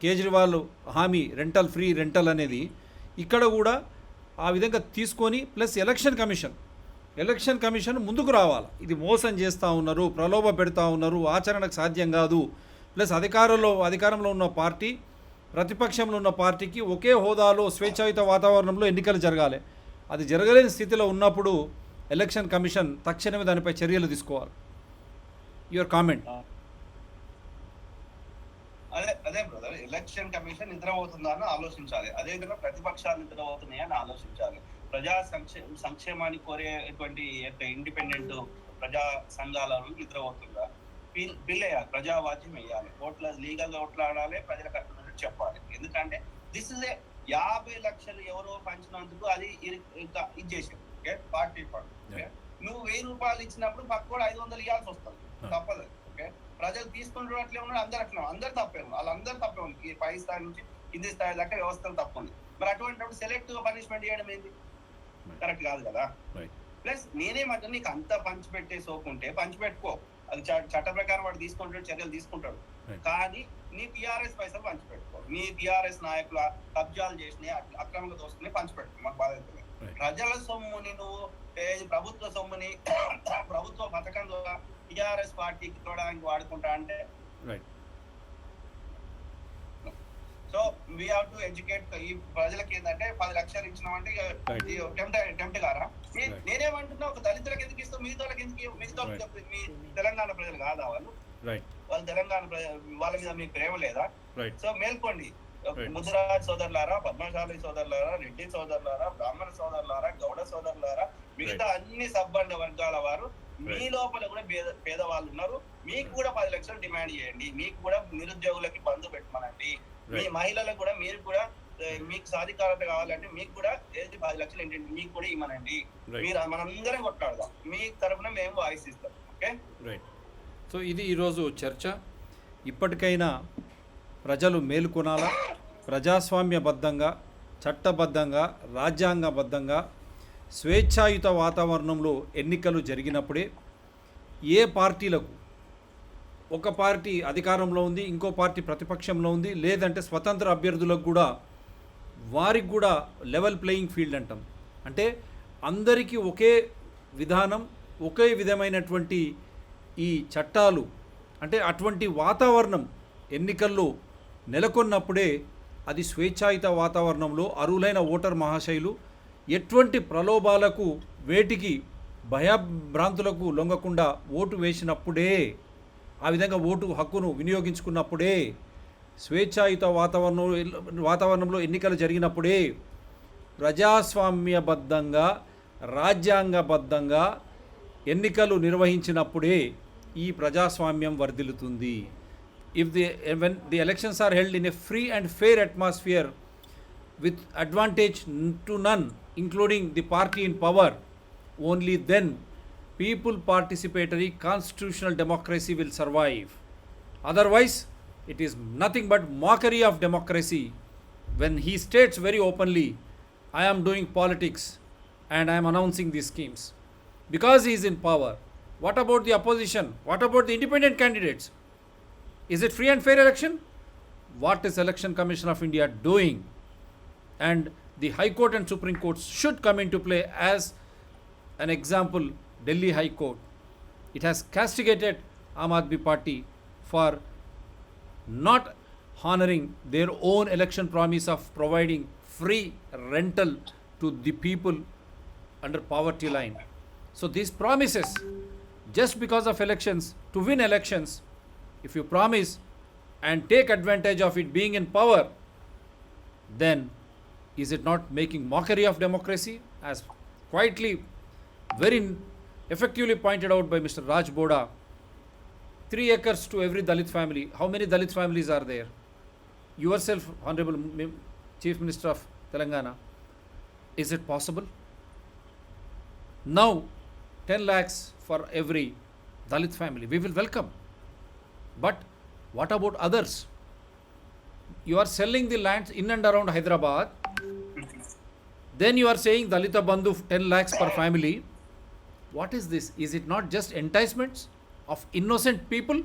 కేజ్రీవాల్ హామీ ఫ్రీ రెంటల్ అనేది, ఇక్కడ కూడా ఆ విధంగా తీసుకొని ప్లస్ ఎలక్షన్ కమిషన్ ముందుకు రావాలి. ఇది మోసం చేస్తూ ఉన్నారు, ప్రలోభ పెడతా ఉన్నారు, ఆచరణకు సాధ్యం కాదు. ప్లస్ అధికారంలో ఉన్న పార్టీ ప్రతిపక్షంలో ఉన్న పార్టీకి ఒకే హోదాలో స్వేచ్ఛాయుత వాతావరణంలో ఎన్నికలు జరగాలి. అది జరగలేని స్థితిలో ఉన్నప్పుడు ఎలక్షన్ కమిషన్ తక్షణమే దానిపై చర్యలు తీసుకోవాలి. Your comment. అదే బ్రదర్, ఎలక్షన్ కమిషన్ నిద్రపోతుందా అని ఆలోచించాలి. అదే విధంగా ప్రతిపక్షాలు నిద్రపోతున్నాయని ఆలోచించాలి. ప్రజా సంక్షేమాన్ని కోరేటువంటి ఇండిపెండెంట్ ప్రజా సంఘాలను నిద్రపోతుందా? బిల్ వేయాలి, ప్రజావాజ్యం వేయాలి, లీగల్ గా ఓట్లాడాలి, ప్రజలకు అర్థమైనట్టు చెప్పాలి. ఎందుకంటే దిస్ ఇస్ 50 లక్షలు ఎవరో పంచినందుకు అది ఇది చేసారు. Party fund. నువ్వు 1000 రూపాయలు ఇచ్చినప్పుడు పక్కోడు 500 ఇవ్వాల్సి వస్తుంది, తప్పదు. ఓకే, ప్రజలు తీసుకుంటూ అట్లే ఉన్నాడు, అందరు తప్పే ఉంది, వాళ్ళందరూ తప్పే ఉంది. పై స్థాయి నుంచి కింది స్థాయి దాకా వ్యవస్థలు తప్పు ఉంది. మరి అటువంటిప్పుడు సెలెక్టివ్ పనిష్మెంట్ చేయడం ఏంది? కరెక్ట్ కాదు కదా. ప్లస్ నేనేమంటే నీకు అంత పంచిపెట్టే సోకుంటే పంచిపెట్టుకో, అది చట్ట ప్రకారం వాడు తీసుకుంటాడు, చర్యలు తీసుకుంటాడు. కానీ నీ టీఆర్ఎస్ పైసలు పంచిపెట్టుకో, నీ టీఆర్ఎస్ నాయకుల కబ్జాలు చేసినాయి, అక్రమంగా దోసుకుని పంచిపెట్టుకో, మాకు బాధ్యత. ప్రజల సొమ్ముని నువ్వు ప్రభుత్వ సొమ్ముని ప్రభుత్వ పథకం ద్వారా టీఆర్ఎస్ పార్టీకి తోడడానికి వాడుకుంటా అంటే so we have to educate. ఈ ప్రజలకి ఏంటంటే 10 లక్షలు ఇచ్చినామంటే టెంప్ట్ గారా? నేనేమంటున్నా, ఒక దళితులకు ఎందుకు ఇస్తాం, మిగతాలకు ఎందుకు? మిగతా మీ తెలంగాణ ప్రజలు కాదా వాళ్ళు? తెలంగాణ వాళ్ళ మీద మీకు ప్రేమ లేదా? సో మేల్కోండి, ముదిరాజ్ సోదరులారా, పద్మశాలి సోదరులారా, రెడ్డి సోదరులారా, బ్రాహ్మణ సోదరులారా, గౌడ సోదరులారా, మిగతా అన్ని సబ్బండ వర్గాల వారు మీ లోపల కూడా పేదవాళ్ళు ఉన్నారు, మీకు కూడా 10 లక్షలు డిమాండ్ చేయండి, మీకు కూడా నిరుద్యోగులకి బంధు పెట్టమనండి, మీ మహిళలకు కూడా మీరు కూడా మీకు సాధికారత కావాలంటే మీకు కూడా 10 లక్షలు ఏంటంటే మీకు కూడా ఇవ్వనండి, మీరు మనందరం కొట్లాడదాం, మీ తరఫున మేము వాయిస్ ఇస్తాం. Okay right. సో ఇది ఈరోజు చర్చ. ఇప్పటికైనా ప్రజలు మేలుకొనాలా, ప్రజాస్వామ్యబద్ధంగా, చట్టబద్ధంగా, రాజ్యాంగబద్ధంగా, స్వేచ్ఛాయుత వాతావరణంలో ఎన్నికలు జరిగినప్పుడే ఏ పార్టీలకు, ఒక పార్టీ అధికారంలో ఉంది, ఇంకో పార్టీ ప్రతిపక్షంలో ఉంది, లేదంటే స్వతంత్ర అభ్యర్థులకు కూడా వారికి కూడా లెవెల్ ప్లేయింగ్ ఫీల్డ్ అంటాం. అంటే అందరికీ ఒకే విధానం, ఒకే విధమైనటువంటి ఈ చట్టాలు, అంటే అటువంటి వాతావరణం ఎన్నికల్లో నెలకొన్నప్పుడే అది స్వేచ్ఛాయుత వాతావరణంలో అర్హులైన ఓటర్ మహాశయులు ఎటువంటి ప్రలోభాలకు, వేటికి, భయభ్రాంతులకు లొంగకుండా ఓటు వేసినప్పుడే, ఆ విధంగా ఓటు హక్కును వినియోగించుకున్నప్పుడే, స్వేచ్ఛాయుత వాతావరణంలో ఎన్నికలు జరిగినప్పుడే, ప్రజాస్వామ్యబద్ధంగా, రాజ్యాంగబద్ధంగా ఎన్నికలు నిర్వహించినప్పుడే ఈ ప్రజాస్వామ్యం వర్ధిల్లుతుంది. when the elections are held in a free and fair atmosphere with advantage to none, including the party in power, only then people participatory constitutional democracy will survive. Otherwise, it is nothing but mockery of democracy when he states very openly, I am doing politics and I am announcing these schemes because he is in power. What about the opposition? What about the independent candidates? Is it free and fair election? What is Election Commission of India doing? And the High Court and Supreme Court should come into play. As an example, Delhi High Court, it has castigated Aam Aadmi Party for not honoring their own election promise of providing free rental to the people under poverty line. So these promises, just because of elections, to win elections, if you promise and take advantage of it being in power, then is it not making mockery of democracy? As quietly, very effectively pointed out by Mr. Raj Boda, 3 acres to every Dalit family. How many Dalit families are there? Yourself, Honorable Chief Minister of Telangana, is it possible? Now, 10 lakhs for every Dalit family, we will welcome. But what about others? You are selling the lands in and around Hyderabad. Then you are saying Dalita Bandhu 10 lakhs per family. What is this? Is it not just enticements of innocent people?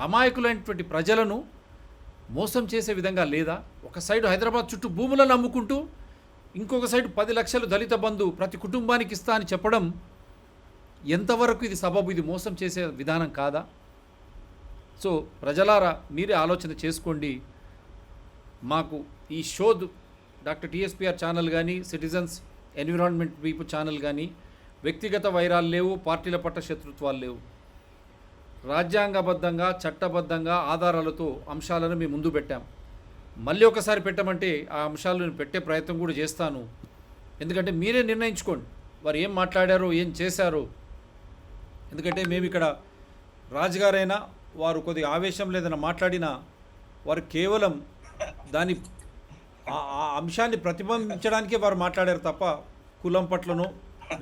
అమాయకులైనటువంటి ప్రజలను మోసం చేసే విధంగా లేదా? ఒక side Hyderabad చుట్టూ భూములను అమ్ముకుంటూ, ఇంకొక సైడ్ 10 లక్షలు దళిత బంధు ప్రతి కుటుంబానికి ఇస్తా అని చెప్పడం ఎంతవరకు ఇది సబబు? ఇది మోసం చేసే విధానం కాదా? సో ప్రజలారా, మీరే ఆలోచన చేసుకోండి. మాకు ఈ షోద్ డాక్టర్ టీఎస్పీఆర్ ఛానల్ కానీ, సిటిజన్స్ ఎన్విరాన్మెంట్ పీపుల్ ఛానల్ కానీ వ్యక్తిగత వైరాలు లేవు, పార్టీల పట్ల శత్రుత్వాలు లేవు. రాజ్యాంగబద్ధంగా, చట్టబద్ధంగా ఆధారాలతో అంశాలను మేము ముందు పెట్టాం. మళ్ళీ ఒకసారి పెట్టమంటే ఆ అంశాలను పెట్టే ప్రయత్నం కూడా చేస్తాను. ఎందుకంటే మీరే నిర్ణయించుకోండి వారు ఏం మాట్లాడారో, ఏం చేశారో. ఎందుకంటే మేము ఇక్కడ రాజుగారైనా వారు కొద్దిగా ఆవేశం లేదని మాట్లాడినా వారు కేవలం దాని ఆ అంశాన్ని ప్రతిబింబించడానికే వారు మాట్లాడారు తప్ప కులం పట్లనో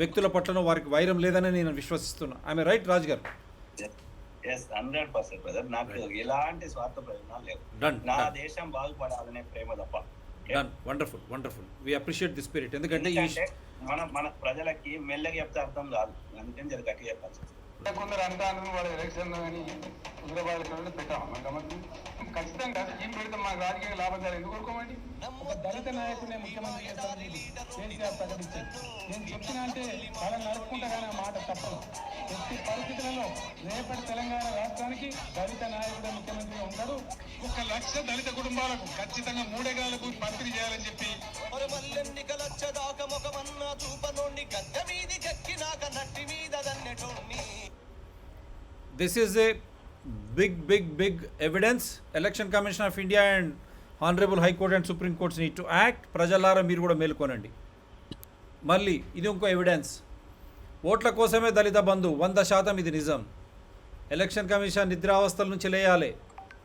వ్యక్తుల పట్లనో వారికి వైరం లేదని నేను విశ్వసిస్తున్నా. ఐఎమ్ రైట్ రాజు గారు? 100% బ్రదర్. నాకు ఎలాంటి స్వార్థ ప్రయోజనాలు లేవు. నా దేశం బాగుపడాలనే ప్రేమ తప్ప. Done. Wonderful, wonderful. We appreciate the spirit. ఎందుకంటే మన ప్రజలకి మెల్లగా చెప్తే అర్థం కాదు, అందుకని జర గట్టిగా చెప్పాల్సి వస్తుంది. కొందరు అంటాను వాళ్ళ ఎలక్షన్ అని హుజరాబాద్ పెట్టాం. ఖచ్చితంగా స్కీమ్ పెడితే మాకు రాజకీయ లాభాలు ఎందుకు కోరుకోమండి? ఒక దళిత నాయకుడిని ముఖ్యమంత్రి చేస్తానని కేసీఆర్ ప్రకటించారు. నేను చెప్తున్నా అంటే వాళ్ళని నడుపుకుంటా కానీ ఆ మాట తప్పదు. ఎట్టి పరిస్థితులలో రేపటి తెలంగాణ రాష్ట్రానికి దళిత నాయకుడే ముఖ్యమంత్రిగా ఉంటాడు. 1 లక్ష దళిత కుటుంబాలకు ఖచ్చితంగా 3 ఎకరాలకు పంపిణీ చేయాలని చెప్పి this is a big evidence. Election Commission of India and Honorable High Court and Supreme Courts need to act. ప్రజలారా మీరు కూడా మేలుకోనండి. మళ్ళీ ఇది ఇంకో ఎవిడెన్స్. ఓట్ల కోసమే దళిత బంధు 100% ఇది నిజం. ఎలక్షన్ కమిషన్ నిద్రావస్థల నుంచి లేయాలి.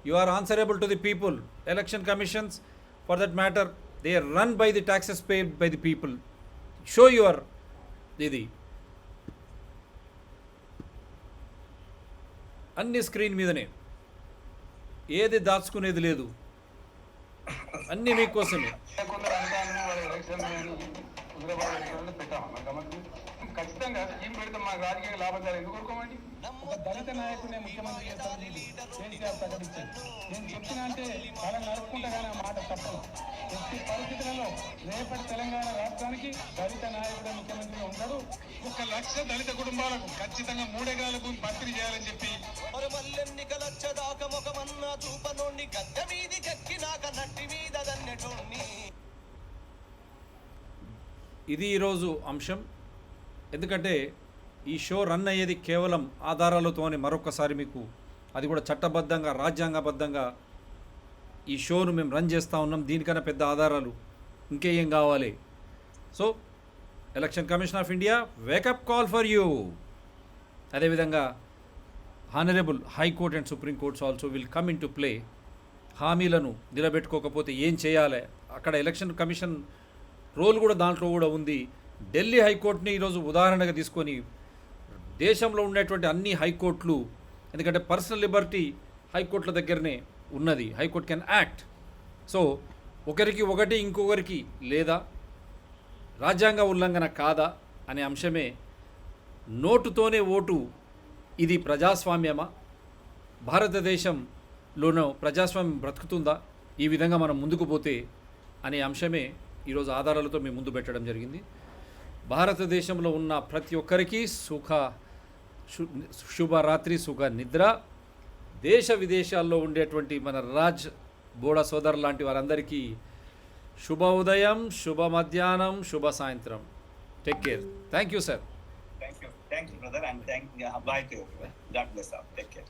You are answerable to the people. Election commissions for that matter they run by the taxes paid by the people. Show your ఇది అన్ని స్క్రీన్ మీదనే, ఏది దాచుకునేది లేదు, అన్నీ మీకోసమే. కొందరు అంటాను వాళ్ళ ఎలక్షన్ అని హుజరాబాద్ ఎలక్షన్లో పెట్టాం మన గమనించి ఖచ్చితంగా స్కీమ్ పెడితే మాకు రాజకీయ లాభాలు ఎందుకు కోరుకోమండి. ఒక దళిత నాయకుడిని ముఖ్యమంత్రి చేస్తామని కేసీఆర్ ప్రకటించారు. నేను చెప్పిన అంటే వాళ్ళని నడుపుకుంటా కానీ ఆ మాట తప్పదు. ఎట్టి పరిస్థితులలో రేపటి తెలంగాణ రాష్ట్రానికి దళిత నాయకుడే ముఖ్యమంత్రిగా ఉంటాడు. 1 లక్ష దళిత కుటుంబాలకు ఖచ్చితంగా 3 ఎకరాల భూమి పంపిణీ చేయాలని చెప్పి ఇది ఈరోజు అంశం. ఎందుకంటే ఈ షో రన్ అయ్యేది కేవలం ఆధారాలతోనే. మరొకసారి మీకు అది కూడా చట్టబద్ధంగా రాజ్యాంగబద్ధంగా ఈ షోను మేము రన్ చేస్తూ ఉన్నాం. దీనికన్నా పెద్ద ఆధారాలు ఇంకేం కావాలి? So election commission of India wake up call for you. అదేవిధంగా honourable high court and supreme courts also will come into play. హామీలను నిలబెట్టుకోకపోతే ఏం చేయాలి, అక్కడ ఎలక్షన్ కమిషన్ రోల్ కూడా దాంట్లో కూడా ఉంది. ఢిల్లీ హైకోర్టుని ఈరోజు ఉదాహరణగా తీసుకొని దేశంలో ఉండేటువంటి అన్ని హైకోర్టులు, ఎందుకంటే పర్సనల్ లిబర్టీ హైకోర్టుల దగ్గరనే ఉన్నది. High court can act. సో ఒకరికి ఒకటి ఇంకొకరికి లేదా రాజ్యాంగ ఉల్లంఘన కాదా అనే అంశమే. నోటుతోనే ఓటు, ఇది ప్రజాస్వామ్యమా? భారతదేశంలోనూ ప్రజాస్వామ్యం బ్రతుకుతుందా ఈ విధంగా మనం ముందుకు పోతే అనే అంశమే ఈరోజు ఆధారాలతో మేము ముందు పెట్టడం జరిగింది. భారతదేశంలో ఉన్న ప్రతి ఒక్కరికి శుభరాత్రి, సుఖ నిద్ర. దేశ విదేశాల్లో ఉండేటువంటి మన రాజ్ బోడా సోదరు లాంటి వారందరికీ శుభ ఉదయం, శుభ మధ్యాహ్నం, శుభ సాయంత్రం. Take care. Thank you sir. Thank you brother, and bye to you. God bless you. Take care.